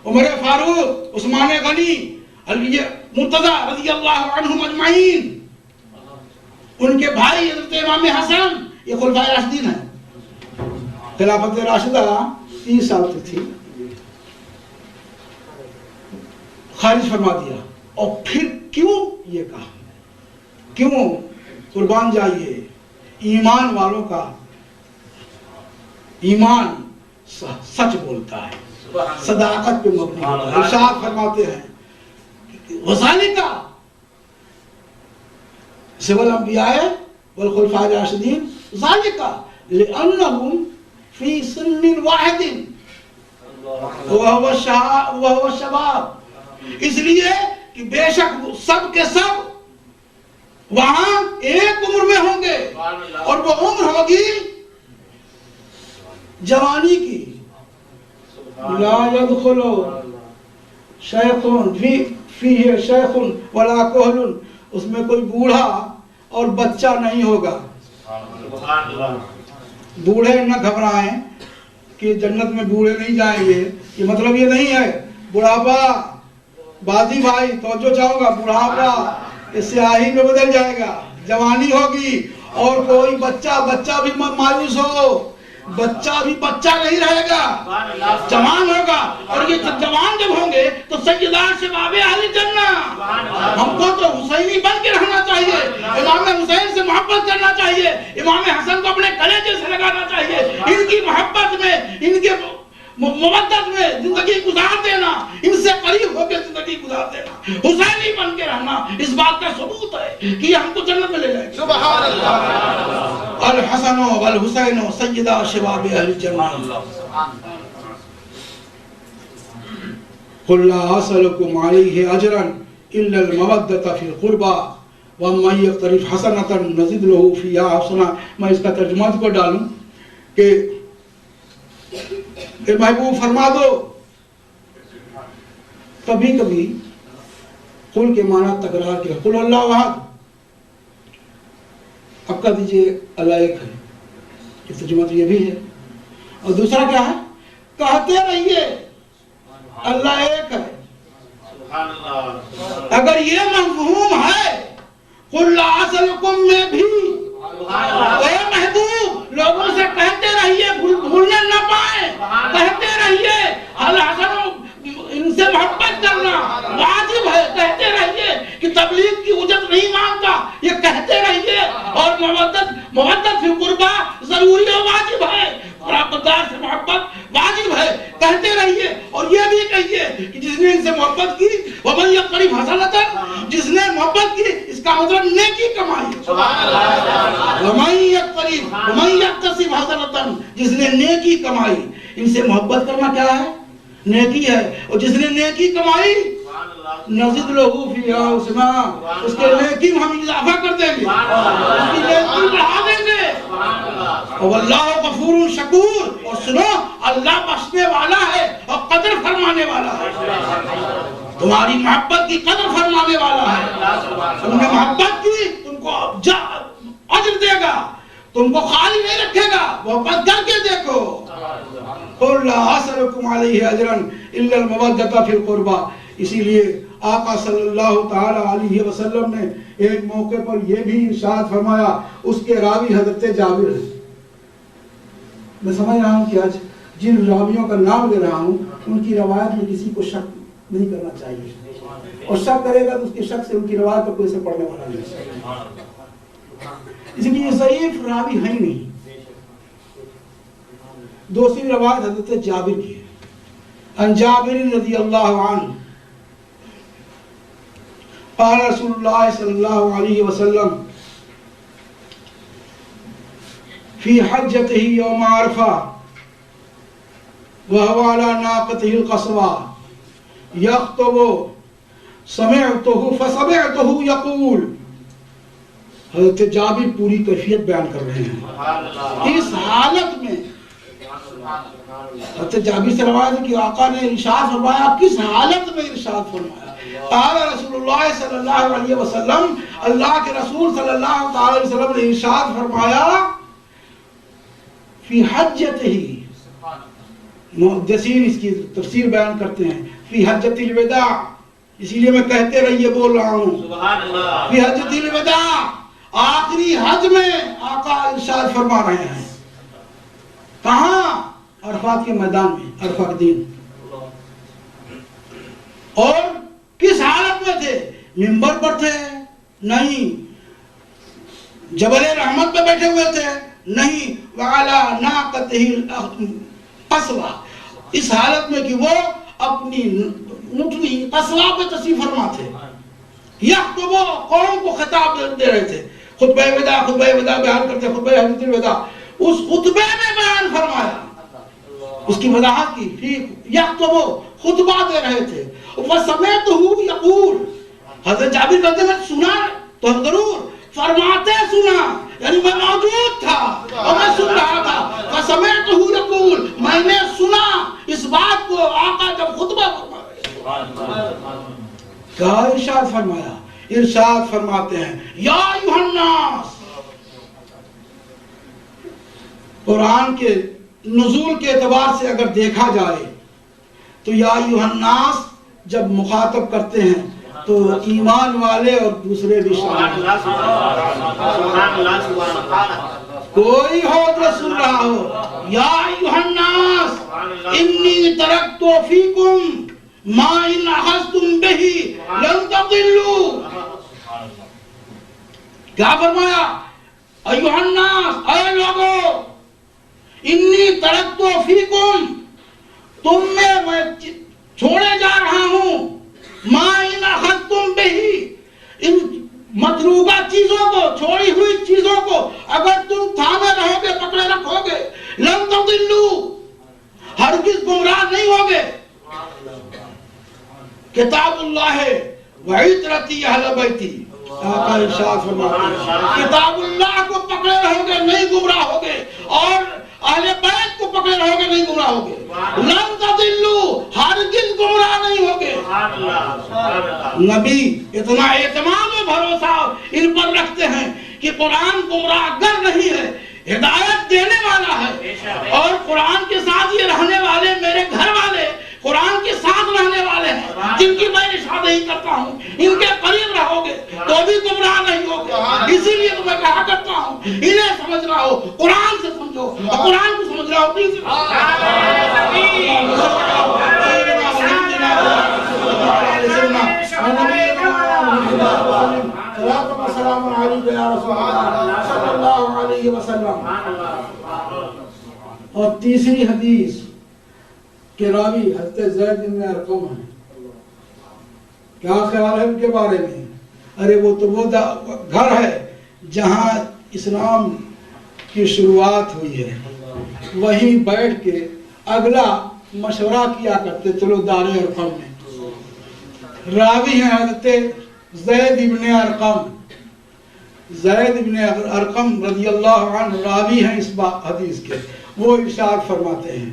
عمر فاروق، عثمان غنی، علی مرتضی رضی اللہ عنہم اجمعین، ان کے بھائی حضرت امام حسن، یہ خلفاء راشدین ہیں. خلافت راشدہ 30 سال تک تھی، خارج فرما دیا. اور پھر کیوں یہ کہا، کیوں؟ قربان جائیے ایمان والوں کا ایمان سچ بولتا ہے، صداقت پہ مبنی ہوتا ہے. ارشاد فرماتے ہیں وذالک سوى الانبیاء والخلفاء الراشدین ذالک لانہم فی سن واحد وهو الشباب، اس لیے کہ بے شک سب کے سب وہاں ایک عمر میں ہوں گے اور وہ عمر ہوگی جوانی کی. لا يدخل شیخ فیہ شیخ ولا کہل، اس میں کوئی بوڑھا اور بچہ نہیں ہوگا. بوڑھے نہ گھبرائیں کہ جنت میں بوڑھے نہیں جائیں گے، یہ مطلب یہ نہیں ہے. بڑھاپا بازی بھائی توجہ چاہوں گا، بڑھاپا اس سیاہی میں بدل جائے گا، جوانی ہوگی. اور کوئی بچہ بھی مایوس ہو، بچہ بھی بچہ نہیں رہے گا، جوان ہوگا. اور یہ جوان جب ہوں گے تو سیدہ شباب اہل جنہ، ہم کو تو حسینی بن کے رہنا چاہیے، امام حسین سے محبت کرنا چاہیے، امام حسن کو اپنے کلیجے سے لگانا چاہیے، ان کی محبت میں، ان کے مودت میں زندگی گزار دینا، ان سے قریب ہو کے زندگی گزار دینا، حسینی بن کے رہنا. اس بات کا ثبوت ہے کہ یہ ہم کو جنت میں لے جائے گا. سبحان اللہ. الحسن والحسین سیدہ شباب اہل جنہ. قل لا اسألكم عليه اجرا الا المودة في القربى ومن يقترف حسنة نزد له فيها حسنة. میں اس کا ترجمہ کو ڈالوں کہ اے محبوب فرما دو، کبھی کبھی قل کے معنی تکرار کیا، قل اللہ احد. اب کہہ دیجئے اللہ ایک ہے، یہ ترجمہ تو یہ بھی ہے. اور دوسرا کیا ہے، کہتے رہیے اللہ ایک ہے. اگر یہ مفہوم ہے قل لا اسألکم میں بھی، اے محبوب لوگوں سے کہتے رہیے، بھولنے نہ پائیں، کہتے رہیے. الحسن ان سے محبت کرنا واجب ہے، کہتے رہیے کہ تبلیغ کی اجرت نہیں مانگتا، یہ کہتے رہیے. اور محبت فی قربا ضروری اور واجب ہے، قرابتدار سے محبت واجب ہے، کہتے رہیے. اور یہ بھی کہیے کہ جس نے ان سے محبت کی ومن یقترف حسنۃ، جس نے محبت کی اس کا مطلب نیکی کمائی. ومن یقترف حسنۃ، جس نے نیکی کمائی. ان سے محبت کرنا کیا ہے؟ نیکی ہے. اور جس نے نیکی کمائی نزد لہو فیہا حسنا، اس کے نیکی میں ہم اضافہ کر دیں گے، اس کی نیکی بڑھا دیں گے. واللہ غفور شکور، اور سنو اللہ بخشنے والا ہے اور قدر فرمانے والا ہے. تمہاری محبت کی قدر فرمانے والا ہے. تم نے محبت کی، تم کو اجر دے گا، تم کو خالی نہیں رکھے گا. محبت کر کے دیکھو. قل لا اسألكم عليه اجرا الا المودة في القربى. اسی لیے آقا صلی اللہ تعالی علیہ وسلم نے ایک موقع پر یہ بھی ارشاد فرمایا، اس کے راوی حضرت جابر ہیں. میں سمجھ رہا ہوں کہ آج جن راویوں کا نام لے رہا ہوں ان کی روایت میں کسی کو شک نہیں کرنا چاہیے، اور شک کرے گا تو اس کے شک سے ان کی روایت پر کوئی سے پڑھنے والا نہیں، اس لیے ضعیف راوی ہے ہی نہیں۔ دوسری روایت حضرت جابر کی ہے، ان جابر رضی اللہ عنہ قال رسول اللہ صلی اللہ علیہ وسلم فی حجته یوم عرفہ وهو على ناقته القصوى يخطب فسمعته يقول، حضرت جابر پوری کیفیت بیان کر رہے ہیں اس حالت میں۔ حضرت جابر سے روایت ہے کہ آقا نے ارشاد فرمایا، کس حالت میں ارشاد فرمایا؟ قال رسول اللہ صلی اللہ علیہ وسلم، اللہ کے رسول صلی اللہ علیہ وسلم نے ارشاد فرمایا، فی حجتہ، محدثین اس کی تفسیر بیان کرتے ہیں فی حجۃ الوداع، اسی لیے میں کہتے رہیے بول رہا ہوں سبحان اللہ، فی حجۃ الوداع، آخری حج میں آقا ارشاد فرما رہے ہیں۔ کہاں؟ عرفات کے میدان میں، عرفہ کے دن۔ اور کس حالت میں تھے؟ منبر پر تھے؟ نہیں۔ جبل رحمت پہ بیٹھے ہوئے تھے؟ نہیں۔ وعلی ناقتہ القصوى، اس حالت میں کہ وہ اپنی اونٹنی قصوہ پہ تشریف فرما تھے۔ یخطب، قوم کو خطاب دے رہے تھے، خطبہ وداع بیان کرتے، خطبہ حجۃ الوداع۔ اس خطبے میں بیان فرمایا، اس کی وضاحت کی، فی یخطب، خطبہ دے رہے تھے۔ فسمعته یقول، حضرت جابر کہتے ہیں میں سنا تو ضرور، فرماتے سنا، یعنی میں موجود تھا اور میں سن رہا تھا۔ فسمعته یقول، میں نے سنا اس بات کو آقا جب خطبہ فرما رہے ہیں۔ کہا ارشاد فرمایا، ارشاد فرماتے ہیں، یا ایھا الناس، قرآن کے نزول کے اعتبار سے اگر دیکھا جائے تو یا ایھا الناس جب مخاطب کرتے ہیں تو ایمان والے اور دوسرے بھی شامل ہیں۔ کوئی ہو جو سن رہا ہو، یا ایھا الناس انی ترکت فیکم ما ان اخذتم بہ لن تضلوا۔ کیا فرمایا؟ ایھا الناس، اے لوگو، انی ترکت فیکم، تم میں چھوڑے جا رہا ہوں، ما ان اخذتم بہ، ان متروکہ چیزوں کو، چھوڑی ہوئی چیزوں کو اگر تم تھامے رہو گے، پکڑے رکھو گے، لن تضلوا، ہرگز گمراہ نہیں ہوگے۔ کتاب اللہ و عترتی اہل بیتی، آقا ارشاد فرماتے ہیں کتاب اللہ کو پکڑے رہو گے نہیں گمراہ ہوگے، اور اہل بیت کو پکڑے رہو گے نہیں گمراہ ہوگے۔ لن تضلوا، ہرگز گمراہ نہیں ہوگے۔ نبی اتنا اعتماد و بھروسہ ان پر رکھتے ہیں کہ قرآن گمراہ گر نہیں ہے، ہدایت دینے والا ہے، اور قرآن کے ساتھ یہ رہنے والے میرے گھر والے قرآن کے ساتھ رہنے والے ہیں، جن کی میں ارشاد ہی کرتا ہوں، ان کے قریب رہو گے تو بھی گمراہ نہیں ہوگے۔ اسی لیے تو میں کہا کرتا ہوں، انہیں سمجھ رہا ہو قرآن سے سمجھو، اور قرآن کو سمجھ رہا ہو پلیز۔ السلام علیکم یا رسول اللہ صلی اللہ علیہ وسلم۔ اور تیسری حدیث کہ راوی حضرت زید بن ارقم ہیں، کیا خیال ہے ان کے بارے میں؟ ارے وہ تو وہ گھر ہے جہاں اسلام کی شروعات ہوئی ہے، وہیں بیٹھ کے اگلا مشورہ کیا کرتے، چلو دار ارقم میں۔ راوی ہیں حضرت زید بن ارقم، زید بن ارقم رضی اللہ عنہ راوی ہیں اس حدیث کے۔ وہ ارشاد فرماتے ہیں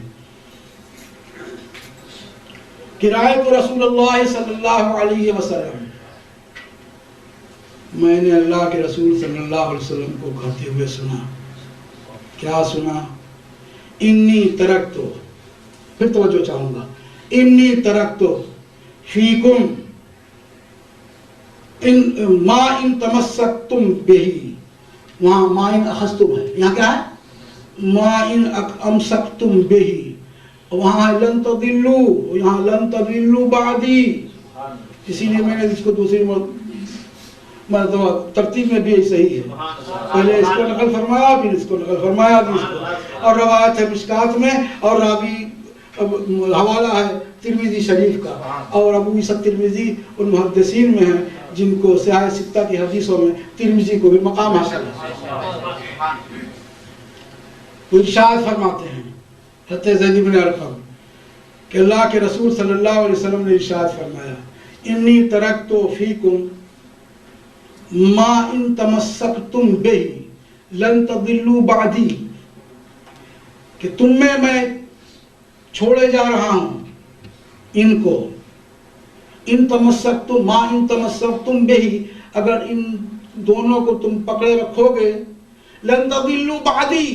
کہ رأیت رسول اللہ صلی اللہ علیہ وسلم، میں نے اللہ کے رسول صلی اللہ علیہ وسلم کو کہتے ہوئے سنا۔ کیا سنا؟ انی ترکتو، پھر توجہ چاہوں گا، انی ترکتو فیکم ما ان تمسکتم بہی، وہاں ما ان اخذتم ہے، یہاں کیا ہے؟ ما ان امسکتم بہی، وہاں ہے لن تضلوا، یہاں لن تضلوا بعدی، اسی لیے میں نے اس کو دوسری مرتبہ ترتیب میں بھی صحیح ہے، پہلے اس کو نقل فرمایا پھر اس کو نقل فرمایا پھر اس کو، اور روایت ہے مشکات میں، اور راوی حوالہ ہے ترمذی شریف کا، اور ابو عیسیٰ ترمذی ان محدثین میں ہیں جن کو صحاح ستہ کی حدیثوں میں ترمذی کو بھی مقام حاصل ہے۔ وہ ارشاد فرماتے ہیں حضرت زید بن ارقم کہ اللہ کے رسول صلی اللہ علیہ وسلم نے ارشاد فرمایا انی ترکت فیکم ما ان تمسکتم بہ لن تضلوا بعدی، کہ تم میں چھوڑے جا رہا ہوں ان کو، ان تمسکتم ما ان تمسکتم بہ، اگر ان دونوں کو تم پکڑے رکھو گے، لن تضلوا بعدی،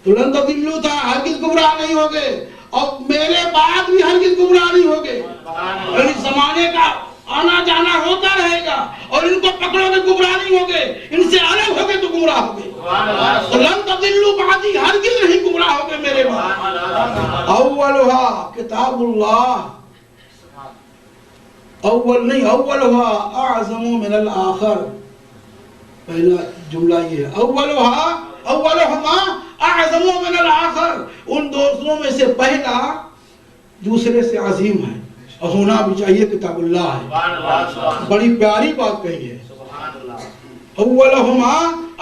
تو لن تضلوا تھا ہرگز گمراہ نہیں ہوگے، اور میرے بعد بھی ہرگز گمراہ نہیں ہوگے، یعنی زمانے کا آنا جانا ہوتا رہے گا اور ان کو پکڑو گے گمراہ نہیں ہوگے، ان سے الگ ہوگے تو گمراہ ہوگے، تو لن تضلوا بعدی، ہرگز نہیں گمراہ ہوگے میرے بعد۔ اولها کتاب اللہ، اول نہیں، اولها اعظم من الاخر، پہلا جملہ یہ ہے، اولهما اعظم من الاخر، ان دوسروں میں سے پہلا دوسرے سے عظیم ہے، اور ہونا بھی چاہیے کتاب اللہ ہے، بڑی پیاری بات کہی ہے، اولهما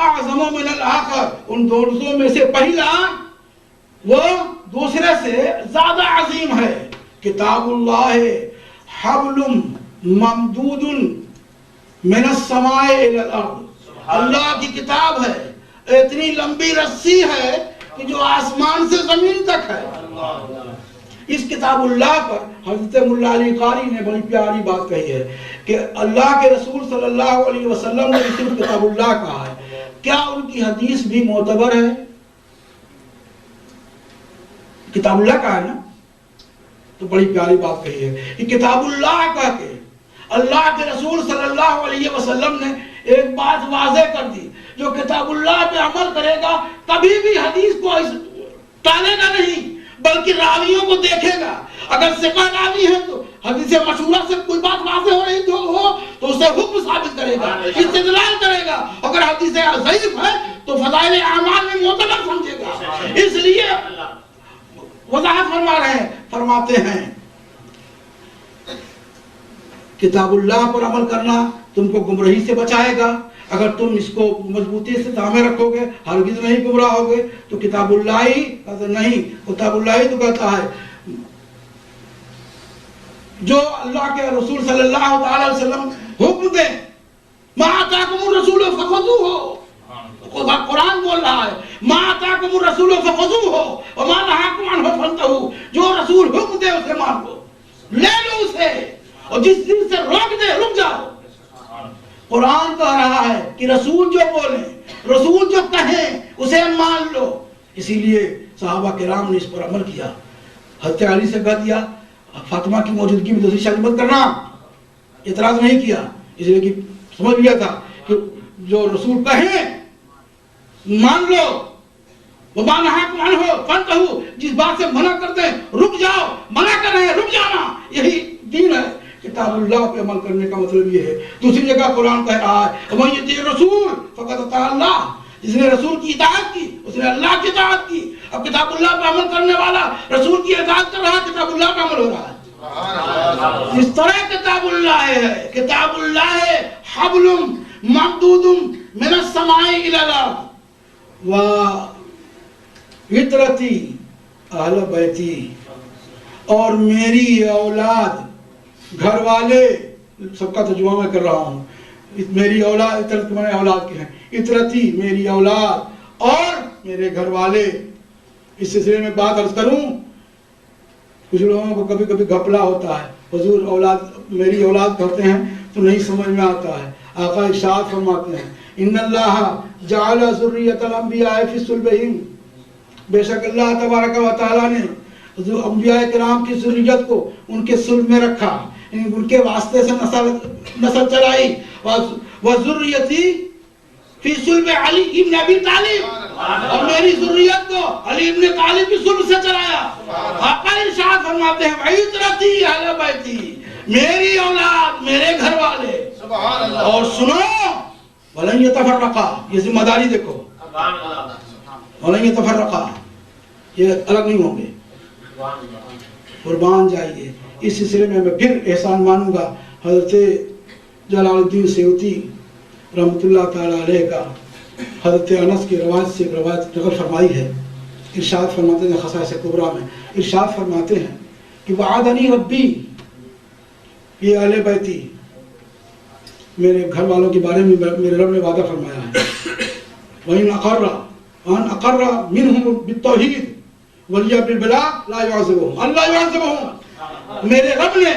اعظم من الاخر، ان دوسروں میں سے پہلا وہ دوسرے سے زیادہ عظیم ہے، کتاب اللہ حبل ممدود من السماء الى الارض، اللہ کی کتاب ہے، اتنی لمبی رسی ہے کہ جو آسمان سے زمین تک ہے۔ اس کتاب اللہ پر حضرت مولا علی قاری نے بڑی پیاری بات کہی ہے کہ اللہ کے رسول صلی اللہ علیہ وسلم نے صرف کتاب اللہ کہا ہے، کیا ان کی حدیث بھی معتبر ہے؟ کتاب اللہ کا ہے نا، تو بڑی پیاری بات کہی ہے کہ کتاب اللہ کہہ کے اللہ کے رسول صلی اللہ علیہ وسلم نے ایک بات واضح کر دی، جو کتاب اللہ پہ عمل کرے گا کبھی بھی حدیث کو ٹالے گا نہیں، بلکہ راویوں کو دیکھے گا، اگر ثقہ راوی ہے تو حدیث مشہورہ سے کوئی بات واضح ہو رہی تو اسے حکم ثابت کرے گا، استدلال کرے گا، اگر حدیث ضعیف ہے تو فضائل اعمال میں معتبر سمجھے گا۔ اس لیے وضاحت فرما رہے ہیں، فرماتے ہیں کتاب اللہ پر عمل کرنا تم کو گمراہی سے بچائے گا، اگر تم اس کو مضبوطی سے تھامے رکھو گے ہرگز نہیں گمراہ ہوگے، تو کتاب اللہ ہی نہیں، کتاب اللہ ہی تو کہتا ہے جو اللہ کے رسول صلی اللہ تعالی وسلم حکم دے، ما آتاکم الرسول فخذوہ، قرآن بول رہا ہے ما آتاکم الرسول فخذوہ وما نہاکم عنہ فانتہوا، جو رسول حکم دے اسے مان لو، لے لو اسے، اور جس دن سے روک دے رک جاؤ۔ قرآن کہہ رہا ہے کہ رسول جو بولیں، رسول جو کہیں اسے مان لو، اسی لیے صحابہ کرام نے اس پر عمل کیا۔ حضرت علی سے کہہ دیا فاطمہ کی موجودگی میں دوسری شادی مت کرنا، اعتراض نہیں کیا، اس لیے کہ سمجھ لیا تھا کہ جو رسول کہیں مان لو، وَمَا نَهَاكُمْ عَنْهُ فَانْتَهُوا، جس بات سے منع کرتے ہیں رک جاؤ، منع کر رہے ہیں رک جانا، یہی دین ہے۔ کتاب اللہ پہ عمل کرنے کا مطلب یہ ہے۔ دوسری جگہ قرآن کہہ رہا ہے وَمَن يُطِعِ الرَّسُولَ فَقَدْ أَطَاعَ اللَّهَ، جس نے رسول کی اطاعت کی اس نے اللہ کی اطاعت کی۔ اب کتاب اللہ پہ عمل کرنے والا رسول کی اطاعت کر رہا ہے، کتاب اللہ پہ عمل ہو رہا ہے۔ اس طرح کتاب اللہ ہے، کتاب اللہ ہے حبل ممدود من السماء الى الارض وعطرتی اہل بیتی، اور میری اولاد، گھر والے، سب کا ترجمہ میں کر رہا ہوں، میری اولاد، عطرت میں اولاد کے ہیں، عطرتی میری اولاد اور میرے گھر والے۔ اس سلسلے میں بات عرض کروں، کچھ لوگوں کو کبھی کبھی گھپلا ہوتا ہے، حضور اولاد میری اولاد کہتے ہیں تو نہیں سمجھ میں آتا ہے۔ آقا ارشاد فرماتے ہیں ان اللہ جعل ذریۃ الانبیاء فی صلبہم، بے شک اللہ تبارک و تعالی نے انبیاء کرام کی ذریت کو ان کے صلب میں رکھا، ان کے واسطے سے نسل چلائی۔ وذریتی فی صلب علی ابن ابی طالب، اور میری ذریت کو علی ابن طالب کی ظلم سے چلایا. آقا ارشاد فرماتے ہیں وعترتی اہل بیتی، میری اولاد، میرے گھر والے. اور سنو ولن یتفرقا، یہ ذمہ داری دیکھو، ولن یتفرقا، یہ الگ نہیں ہوں گے. قربان جائیے. اس سلسلے میں پھر احسان مانوں گا حضرت جلال الدین سیوطی رحمۃ اللہ تعالی علیہ کا حضرت انس کی روایت سے روایت نقل فرمائی ہے. ارشاد فرماتے ہیں خصائص کبریٰ میں، ارشاد فرماتے ہیں کہ وعدنی ربی، یہ اہل بیتی میرے گھر والوں کے بارے میں میرے رب نے وعدہ فرمایا ہے. وَإِنْ أَقَرَّ مِنْهُمْ بِالتَّوْحِيدِ وَلِيَ بِالْبَلَاءِ لَا يُعَذِّبُهُمْ، اللہ يُعَذِّبُهُمْ. میرے رب نے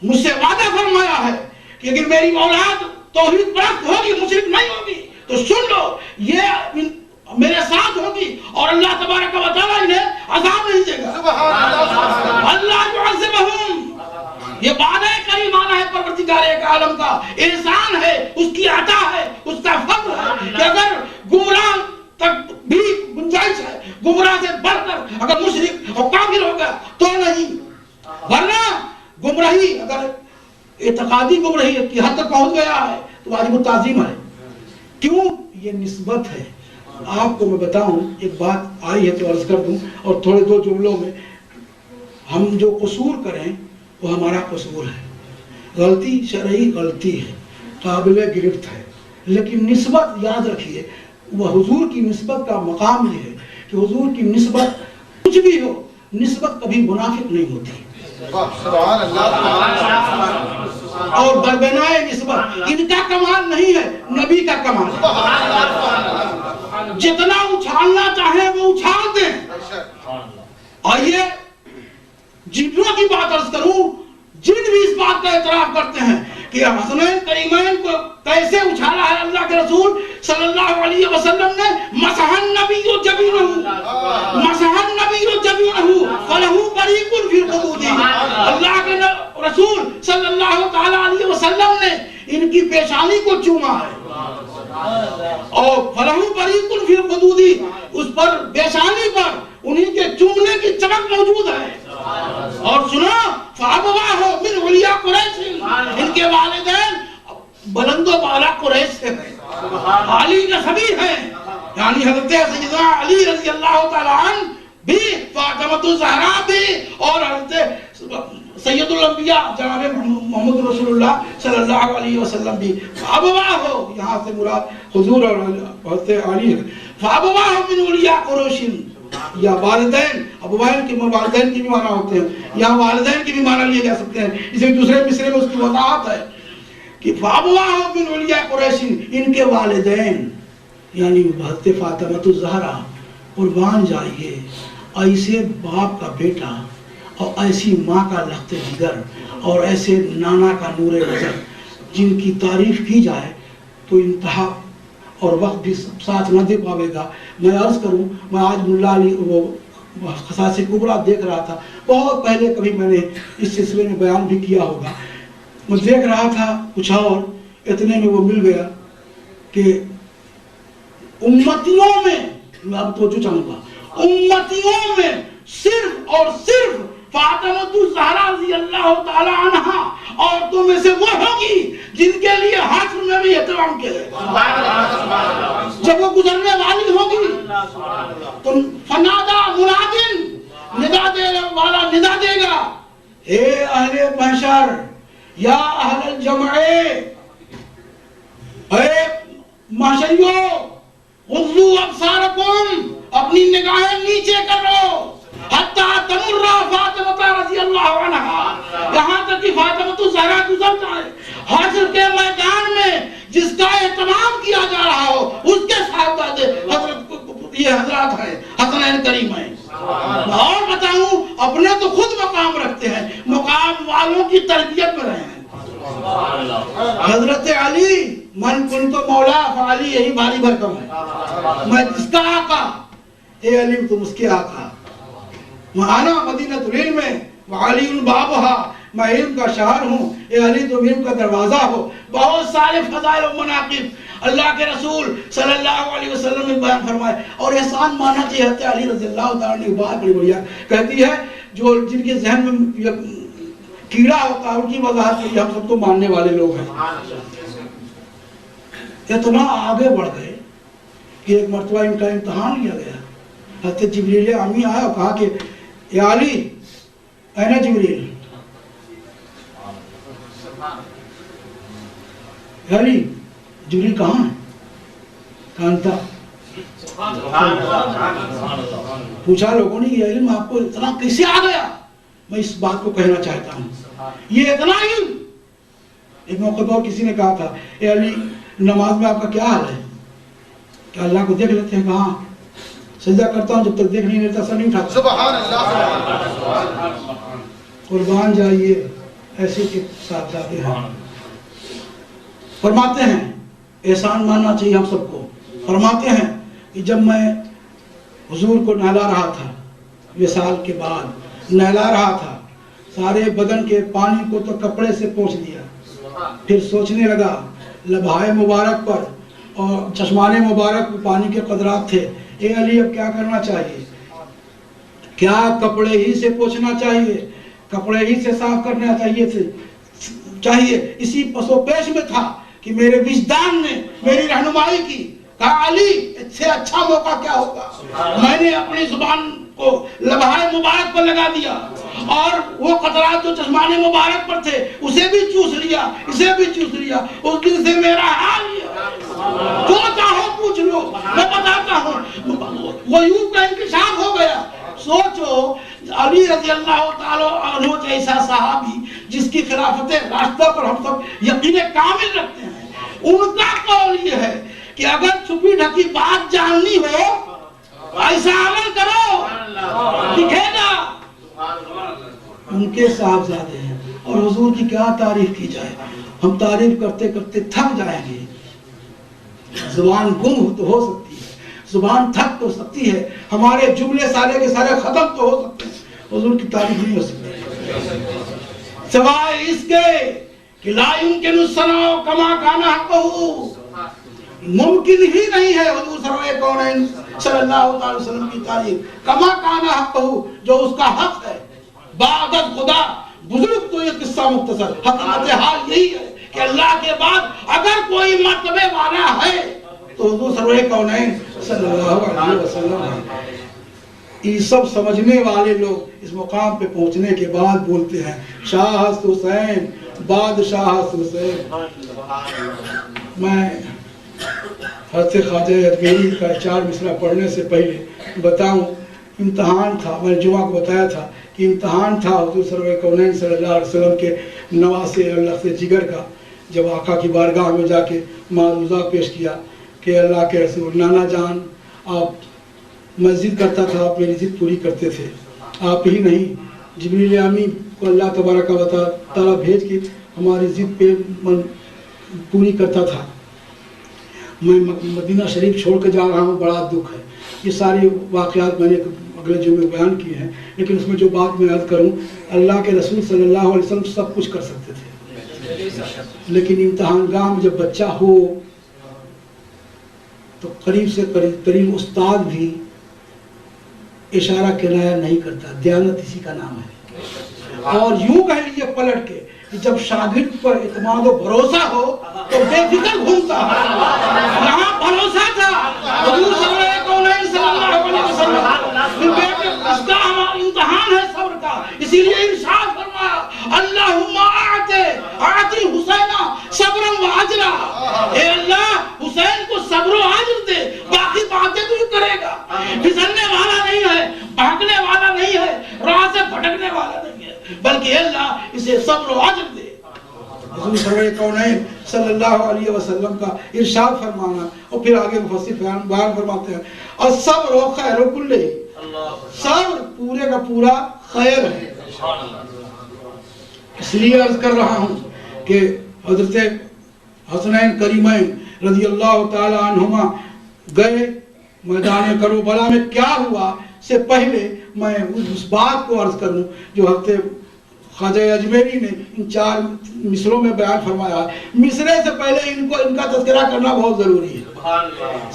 مجھ سے وعدہ فرمایا ہے کہ اگر میری اولاد توحید پرست ہوگی، مشرک نہیں ہوگی، تو سن لو یہ میرے ساتھ ہوگی اور اللہ تبارک و تعالیٰ انہیں عذاب نہیں دے گا. اللہ يعذبهم، یہ وعدہ کریمانہ ہے پروردگار ایک عالم کا، احسان ہے، اس کی عطا ہے، اس کا فضل ہے کہ اگر گمراہ تک بھی گنجائش ہے، گمراہ سے بڑھ کر اگر مشرک اور کافر ہوگا تو نہیں، ورنہ گمراہی اگر اعتقادی گمراہی کی حد تک پہنچ گیا ہے تو واجب التعظیم ہے. کیوں؟ یہ نسبت ہے. آپ کو میں بتاؤں، ایک بات آئی ہے تو عرض کر دوں اور تھوڑے دو جملوں میں. ہم جو قصور کریں وہ ہمارا قصور ہے، غلطی شرعی غلطی ہے، قابل گرفت ہے، لیکن نسبت یاد رکھیے، وہ حضور کی نسبت کا مقام یہ ہے کہ حضور کی نسبت کچھ بھی ہو، نسبت کبھی منافق نہیں ہوتی. سبحان اللہ. اور دربنائے نسبت ان کا کمال نہیں ہے، نبی کا کمال ہے. جتنا اچھالنا چاہیں وہ اچھال دیں. آئیے جنوں کی بات عرض کروں، جن بھی اس بات کا اعتراف کرتے ہیں کہ حسنین کریمین کو کیسے اچھالا ہے اللہ کے رسول صلی اللہ علیہ وسلم نے، مسح النبی جبینہ، مسح النبی جبینہ فلہ بریق فی الخدود. اللہ کے رسول صلی اللہ تعالی علیہ وسلم نے ان کی پیشانی کو چوما ہے اور فلہ بریق فی الخدود، اس پر پیشانی پر انہیں کے چومنے کی چمک موجود ہے. اور سنو فَأَبْوَاهُ مِنْ عُلْيَا قُرَيْشٍ، ان کے والدین بلند و بالا قریش سے ہیں، علی نسبی ہیں، یعنی حضرت سیدنا علی رضی اللہ تعالیٰ عنہ بھی، فاطمۃ الزہرا بھی، اور حضرت سید الانبیاء جناب محمد رسول اللہ صلی اللہ علیہ وسلم بھی. فَأَبْوَاهُ، یہاں سے مراد حضور اور حضرت علی ہے. فَأَبْوَاهُ مِنْ عُلْيَا قُرَيْشٍ، یا والدین، ابوین کے والدین کی بھی معنی ہوتے ہیں، یا والدین کی بھی معنی لیے جا سکتے ہیں. اسی دوسرے مصرے میں اس کی وضاحت ہے کہ فَأَبْوَاهُ مِنْ عُلْيَا قُرَيْشٍ، ان کے والدین یعنی حضرت فاطمۃ الزہرا. قربان جائیے، ایسے باپ کا بیٹا اور ایسی ماں کا لخت جگر اور ایسے نانا کا نور نظر، جن کی تعریف کی جائے تو انتہا اور وقت بھی ساتھ نہ دے پاوے گا. میں عرض کروں، میں آج ملا علی وہ خصائص کبریٰ دیکھ رہا تھا، بہت پہلے کبھی میں نے اس سلسلے میں بیان بھی کیا ہوگا. میں دیکھ رہا تھا کچھ اور اتنے میں وہ مل گیا کہ امتیوں میں، میں اب توجہ چاہوں گا، امتیوں میں صرف اور صرف فاطمۃ الزہرا رضی اللہ تعالی عنہا عورتوں میں سے وہ ہوگی جن کے لیے حشر میں بھی احترام کیا جائے گا. جب وہ گزرنے والی ہوگی تو فنادا منادن، ندا دے والا ندا دے گا، اے اہل محشر یا اہل الجمع، اے محشریوں، غضوا ابصارکم، اپنی نگاہیں نیچے کرو، حتیٰ تمر فاطمہ رضی اللہ عنہا، یہاں تک کہ فاطمۃ الزہرا گزر جائے. حشر کے میدان میں جس کا اہتمام کیا جا رہا ہو اس کے صاحبزادے حضرت یہ حضرات ہیں، حسنین کریم ہیں. اور بتاؤں، اپنے تو خود مقام رکھتے ہیں، مقام والوں کی تربیت میں رہے ہیں. حضرت علی من کنت مولا فعلی، یہی بھاری بھرکم ہے، میں جس کا آقا، اے علی تم اس کے آقا. وَأَنَا مَدِينَةُ الْعِلْمِ وَعَلِيٌّ بَابُهَا، میں علم کا شہر ہوں، اے علی تم علم کا دروازہ ہو. بہت سارے فضائل و مناقب اللہ کے رسول صلی اللہ علیہ وسلم نے بیان فرمائے. اور احسان ماننا چاہیے. حضرت علی رضی اللہ تعالیٰ نے بات بڑی بڑھیا کہتی ہے جو جن کے ذہن میں کیڑا ہوتا ہے ان کی وضاحت کے لیے ہم سب تو ماننے والے لوگ ہیں. اتنا آگے بڑھ گئے کہ ایک مرتبہ ان کا امتحان لیا گیا. حضرت جبریل امی آیا اور کہا کہ یا علی این جبریل، علی جبریل کہاں ہے؟ کانتا پوچھا لوگوں نے یہ علم آپ کو اتنا کیسے آ گیا؟ میں اس بات کو کہنا چاہتا ہوں یہ اتنا علم. ایک موقع پر کسی نے کہا تھا اے علی نماز میں آپ کا کیا حال ہے؟ کہ اللہ کو دیکھ لیتے ہیں؟ کہاں سجدہ کرتا ہوں جب تک دیکھ نہیں لیتا سر نہیں اٹھاتا. سبحان اللہ. قربان جائیے ایسے کے ساتھ جاتے ہیں. فرماتے ہیں احسان ماننا چاہیے ہم سب کو. فرماتے ہیں کہ جب میں حضور کو نہلا رہا تھا، وصال کے بعد نہلا رہا تھا، سارے بدن کے پانی کو تو کپڑے سے پوچھ دیا. پھر سوچنے لگا لبہائے مبارک پر اور چشمان مبارک میں پانی کے قطرات تھے. اے علی اب کیا کرنا چاہیے؟ کیا کپڑے ہی سے پوچھنا چاہیے؟ کپڑے ہی سے صاف کرنا چاہیے؟ اسی پس و پیش میں تھا کہ میرے وجدان نے میری رہنمائی کی. کہا علی اس سے اچھا موقع کیا ہوگا؟ میں نے اپنی زبان کو لبہائے مبارک پر لگا دیا اور وہ قطرات جو چشمان مبارک پر تھے اسے بھی چوس لیا، اسے بھی چوس لیا. اس دن سے میرا حال جو چاہو پوچھ لو میں بتاتا ہوں. وہ یوں کا انکشاف ہو گیا. سوچو علی رضی اللہ تعالیٰ عنہ جیسا صحابی جس کی خلافت راستہ پر ہم سب یقین کامل رکھتے ہیں، ان کا قول یہ ہے کہ اگر چھپی ڈھکی بات جاننی ہو ایسا عمل کرو دکھے گا. ان کے صاحبزادے ہیں اور حضور کی کیا تعریف کی جائے. ہم تعریف کرتے کرتے تھک جائیں گے. زبان گم تو ہو سکتی ہے، زبان تھک تو سکتی ہے، ہمارے جملے سارے کے سارے ختم تو ہو سکتے ہیں، حضور کی تعریف نہیں ہو سکتی سوائے اس کے کہ لا يمكن الثناء كما كان حقه. ممکن ہی نہیں ہے حضور سرور کونین صلی اللہ علیہ وسلم کی تعریف کما کانا حقہ جو اس کا حق ہے. بعدت خدا بزرگ تو یہ قصہ مختصر. حقیقت حال یہی ہے کہ اللہ کے بعد اگر کوئی مرتبے والا ہے تو حضور سرور کونین صلی اللہ علیہ وسلم ہے. یہ سب سمجھنے والے لوگ اس مقام پہ پہنچنے کے بعد بولتے ہیں شاہ حسین بادشاہ حسین. میں حضرت خواجہ اجمیری کا 4 مصرع پڑھنے سے پہلے بتاؤں امتحان تھا. میں نے جمعہ کو بتایا تھا کہ امتحان تھا حضور سرور کونین صلی اللہ علیہ وسلم کے نواسے اللہ سے جگر کا. جب آقا کی بارگاہ میں جا کے معروضہ پیش کیا کہ اللہ کے رسول نانا جان آپ میں ضد کرتا تھا آپ میری ضد پوری کرتے تھے. آپ ہی نہیں جبریل امی کو اللہ تبارک و تعالیٰ بھیج کے ہماری ضد پہ پوری کرتا تھا. میں مدینہ شریف چھوڑ کے جا رہا ہوں، بڑا دکھ ہے. یہ سارے واقعات میں نے اگلے جمعے بیان کیے ہیں، لیکن اس میں جو بات میں عرض کروں اللہ کے رسول صلی اللہ علیہ وسلم سب کچھ کر سکتے تھے، لیکن امتحان گاہ میں جب بچہ ہو تو قریب سے قریب ترین استاد بھی اشارہ کنایا نہیں کرتا. دیانت اسی کا نام ہے. اور یوں کہہ لیجیے پلٹ کے کہ جب شاگرد پر اعتماد و بھروسہ ہو تو بے فکر گھومتا ہے. یہاں بھروسہ تھا حضور صلی اللہ علیہ وسلم. اس کا امتحان ہے صبر کا. اسی لیے ارشاد فرمایا اللہم آتی حسینہ صبرا و اجرا. اے اللہ حسین کو صبر و اجر دے، باقی باتیں تو کرے گا. پھسلنے والا نہیں ہے، بھاگنے والا نہیں ہے، راہ سے بھٹکنے والا نہیں ہے، بلکہ اللہ اسے صبر و اجر دے. حضور سرور کونین صلی اللہ علیہ وسلم کا ارشاد فرمانا. اور پھر آگے مفسر بیان فرماتے ہیں الصبر خیر کلہ. صبر پورے کا پورا خیر ہے. اس لیے عرض کر رہا ہوں کہ حضرت حسنین کریمین رضی اللہ تعالی عنہما گئے میدان کربلا میں کیا ہوا سے پہلے میں اس بات کو عرض کروں جو حضرت خواجہ اجمیری نے ان 4 مصروں میں بیان فرمایا ہے. مصرے سے پہلے ان کا تذکرہ کرنا بہت ضروری ہے.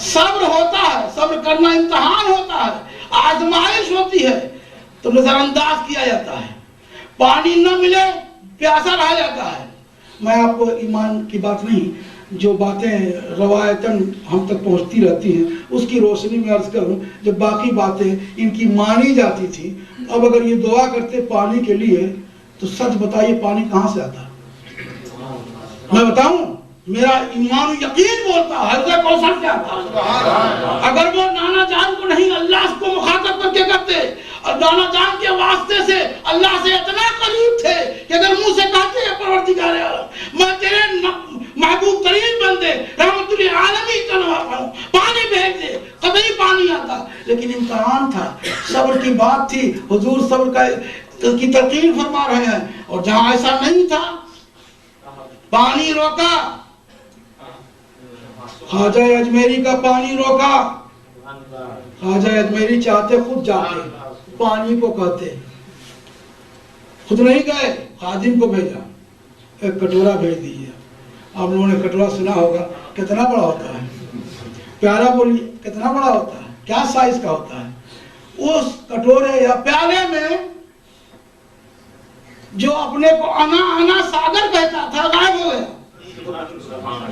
صبر ہوتا ہے، صبر کرنا امتحان ہوتا ہے، آزمائش ہوتی ہے تو نظر انداز کیا جاتا ہے. پانی نہ ملے پیاسا رہ جاتا ہے. میں آپ کو ایمان کی بات نہیں، جو باتیں روایتاً ہم تک پہنچتی رہتی ہیں اس کی روشنی میں عرض کروں، جب باقی باتیں ان کی مانی جاتی تھی. اب اگر یہ دعا کرتے پانی کے لیے تو سچ بتائیے پانی کہاں سے آتا؟ میں بتاؤں، میرا ایمان و یقین بولتا حضرت کوثر سے آتا. اگر وہ نانا جان کو نہیں اللہ کو مخاطب کر کے کرتے، اور نانا جان کے واسطے سے اللہ سے اتنا قریب تھے کہ اگر منہ سے کہتے ہیں پروردگار عالم میں تیرے محبوب ترین بندے رحمت العالمین کا نواب ہوں، پانی بھیج دے، قطعی پانی آتا. لیکن امتحان تھا، صبر کی بات تھی. حضور صبر کی تلقین فرما رہے ہیں. اور جہاں ایسا نہیں تھا پانی روکا. خواجہ اجمیری کا پانی روکا. خواجہ اجمیری چاہتے خود جاتے پانی کو کہتے، خود نہیں گئے، خادم کو بھیجا، ایک کٹورا بھیج دیجیے. آپ لوگوں نے کٹورا سنا ہوگا، کتنا بڑا ہوتا ہے؟ پیالہ بولیے کتنا بڑا ہوتا ہے، کیا سائز کا ہوتا ہے؟ اس کٹورے یا پیالے میں جو اپنے کو انا ساگر کہتا تھا غائب ہو گیا.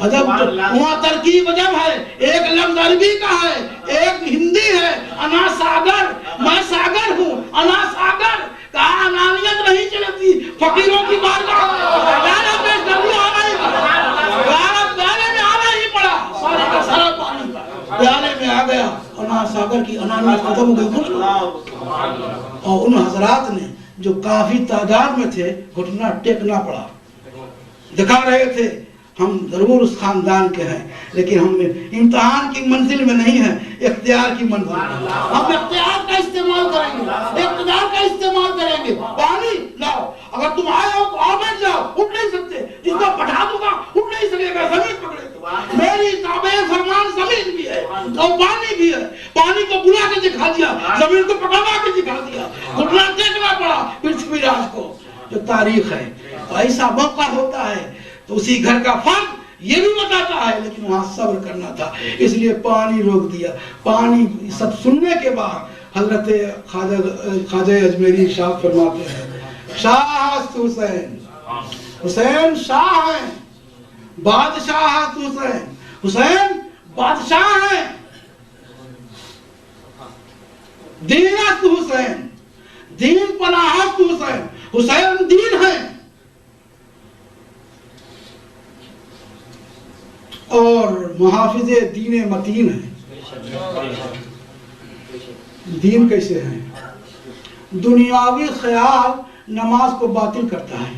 عجب وہاں ترکیب عجب ہے. ایک لفظ عربی کا ہے، ایک ہندی ہے. انا ساگر، میں ساگر ہوں. انا ساگر کہا انانیت نہیں چلتی. فقیروں کی بارگاہ پیالے میں آنا ہی پڑا. سارے کا سارا پانی پیالے میں آ گیا. انا ساگر کی انانیت ختم ہو گئی. اور ان حضرات نے جو کافی تعداد میں تھے گھٹنا ٹیکنا پڑا. دکھا رہے تھے ہم ضرور اس خاندان کے ہیں، لیکن ہم امتحان کی منزل میں نہیں ہیں، اختیار کی منزل میں. ہم اختیار کا استعمال کریں گے، اقتدار کا استعمال کریں گے. پانی لاؤ، اگر تم آئے ہو تو آؤ، بیٹھ جاؤ. اٹھ نہیں سکتے، جس کو بٹھا دوں گا اٹھ نہیں سکے گا، زمین پکڑے گا. میری تابع فرمان زمین بھی ہے اور پانی بھی ہے. پانی کو بلا کے دکھا دیا، زمین کو پکڑوا کے دکھا دیا. گھٹنا ٹیکنا پڑا پرتھوی راج کو. جو تاریخ ہے تو ایسا موقع ہوتا ہے تو اسی گھر کا فرد یہ بھی بتاتا ہے، لیکن وہاں صبر کرنا تھا، اس لیے پانی روک دیا. پانی سب سننے کے بعد حضرت خواجہ اجمیری ارشاد فرماتے ہیں، شاہ حسین، حسین شاہ ہیں، بادشاہ حسین، حسین بادشاہ ہیں. دینت حسین، دین پناہت حسین، حسین دین ہے. اور محافظ دین متین ہے. دین کیسے ہیں؟ دنیاوی خیال نماز کو باطل کرتا ہے،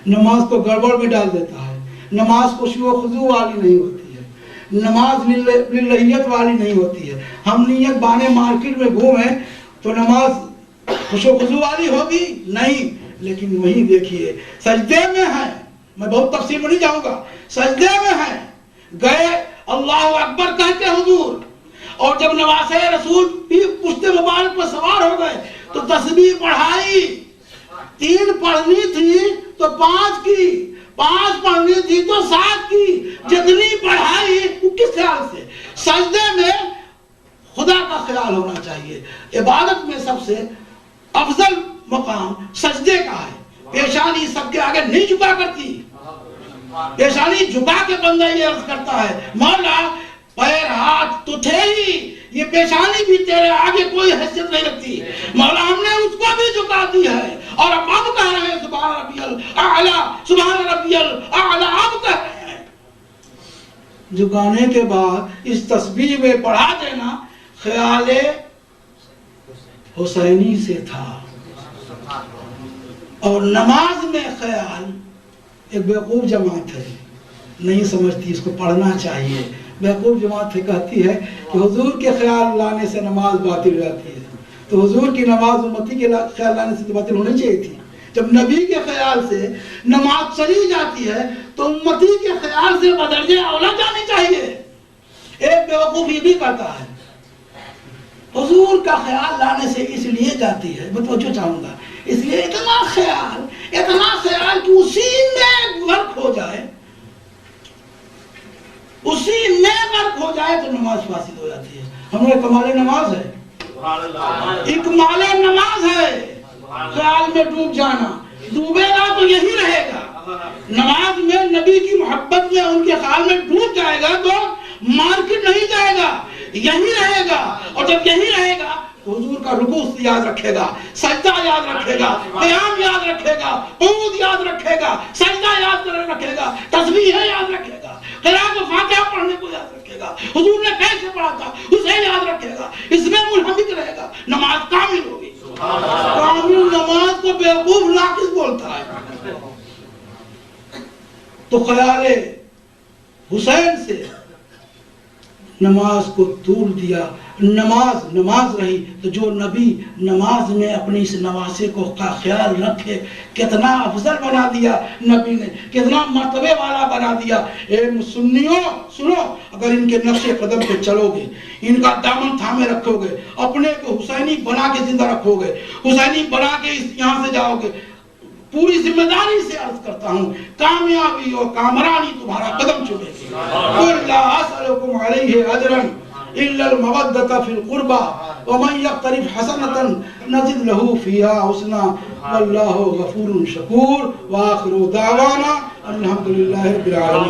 نماز کو گڑبڑ میں ڈال دیتا ہے. نماز خوشی و خضوع والی نہیں ہوتی ہے، نماز للہیت والی نہیں ہوتی ہے. ہم نیت بانے مارکیٹ میں گھومیں تو نماز خوش و خضوع والی ہوگی نہیں. لیکن وہیں دیکھیے سجدے میں ہیں، میں بہت تفصیل میں نہیں جاؤں گا، سجدے میں ہیں، گئے اللہ اکبر کہتے حضور. اور جب نواسہ رسول بھی پشت مبارک پر سوار ہو گئے تو تسبیح پڑھائی. 3 پڑھنی تھی تو 5 کی، 5 پڑھنی تھی تو 7 کی. جتنی پڑھائی وہ کس خیال سے؟ سجدے میں خدا کا خیال ہونا چاہیے. عبادت میں سب سے افضل مقام سجدے کا ہے. پیشانی سب کے آگے نہیں جھکا کرتی. پیشانی جھکا کے بندہ یہ عرض کرتا ہے مولا پیر ہاتھ تو تھے ہی، یہ پیشانی بھی تیرے آگے کوئی حیثیت نہیں رکھتی. مولا ہم نے اس کو بھی جھکا دی ہے اور اب کہہ رہے ہیں سبحان ربی الاعلی، سبحان ربی الاعلی. اب کہہ رہے ہیں. جھکانے کے بعد اس تسبیح میں پڑھا دینا خیال حسینی سے تھا. اور نماز میں خیال ایک بیوقوف جماعت ہے، نہیں سمجھتی اس کو پڑھنا چاہیے. بیوقوف جماعت کہتی ہے کہ حضور کے خیال لانے سے نماز باطل ہو جاتی ہے. تو حضور کی نماز امتی کے خیال لانے سے باطل ہونی چاہیے تھی. جب نبی کے خیال سے نماز چلی جاتی ہے تو امتی کے خیال سے بدرجہ اولا جانی چاہیے. ایک بیوقوف یہ بھی کہتا ہے حضور کا خیال لانے سے اس لیے جاتی ہے، میں توجہ چاہوں گا، اس لیے اتنا خیال اتنا خیال کہ اسی میں غرق ہو جائے، اسی میں غرق ہو جائے تو نماز فاسد ہو جاتی ہے۔ ہمارے کمال نماز ہے، اکمال نماز ہے خیال میں ڈوب جانا۔ ڈوبے گا تو یہی رہے گا، نماز میں نبی کی محبت میں ان کے خیال میں ڈوب جائے گا تو مارکیٹ نہیں جائے گا، یہی رہے گا۔ اور جب یہی رہے گا تو حضور کا رکوع یاد رکھے گا، سجدہ یاد رکھے گا، قیام یاد رکھے گا، قعود یاد رکھے گا، سجدہ یاد رکھے گا، تسبیح یاد رکھے گا، قرأت فاتحہ پڑھنے کو یاد رکھے گا، حضور نے کیسے پڑھا تھا اسے یاد رکھے گا، اس میں منہمک رہے گا، نماز کامل ہوگی۔ کامل نماز کو بیوقوف ناقص بولتا ہے۔ تو خیال حسین سے نماز کو دور دیا، نماز رہی تو جو نبی نماز میں اپنی اس نواسے کو کا خیال رکھے کتنا افضل بنا دیا نبی نے، کتنا مرتبے والا بنا دیا۔ اے سنیوں سنو، اگر ان کے نقش قدم پہ چلو گے، ان کا دامن تھامے رکھو گے، اپنے کو حسینی بنا کے زندہ رکھو گے، حسینی بنا کے یہاں سے جاؤ گے، پوری ذمہ داری سے عرض کرتا ہوں کامیابی اور کامرانی تمہارا قدم چومے گی۔ قُلْ لَا أَسْأَلُكُمْ عَلَيْهِ أَجْرًا إِلَّا الْمَوَدَّةَ فِي الْقُرْبَى وَمَنْ يَقْتَرِفْ حَسَنَةً نَزِدْ لَهُ فِيهَا حُسْنًا وَاللَّهُ غَفُورٌ شَكُورٌ وَآخِرُ دَعْوَانَا الْحَمْدُ لِلَّهِ رَبِّ الْعَالَمِينَ۔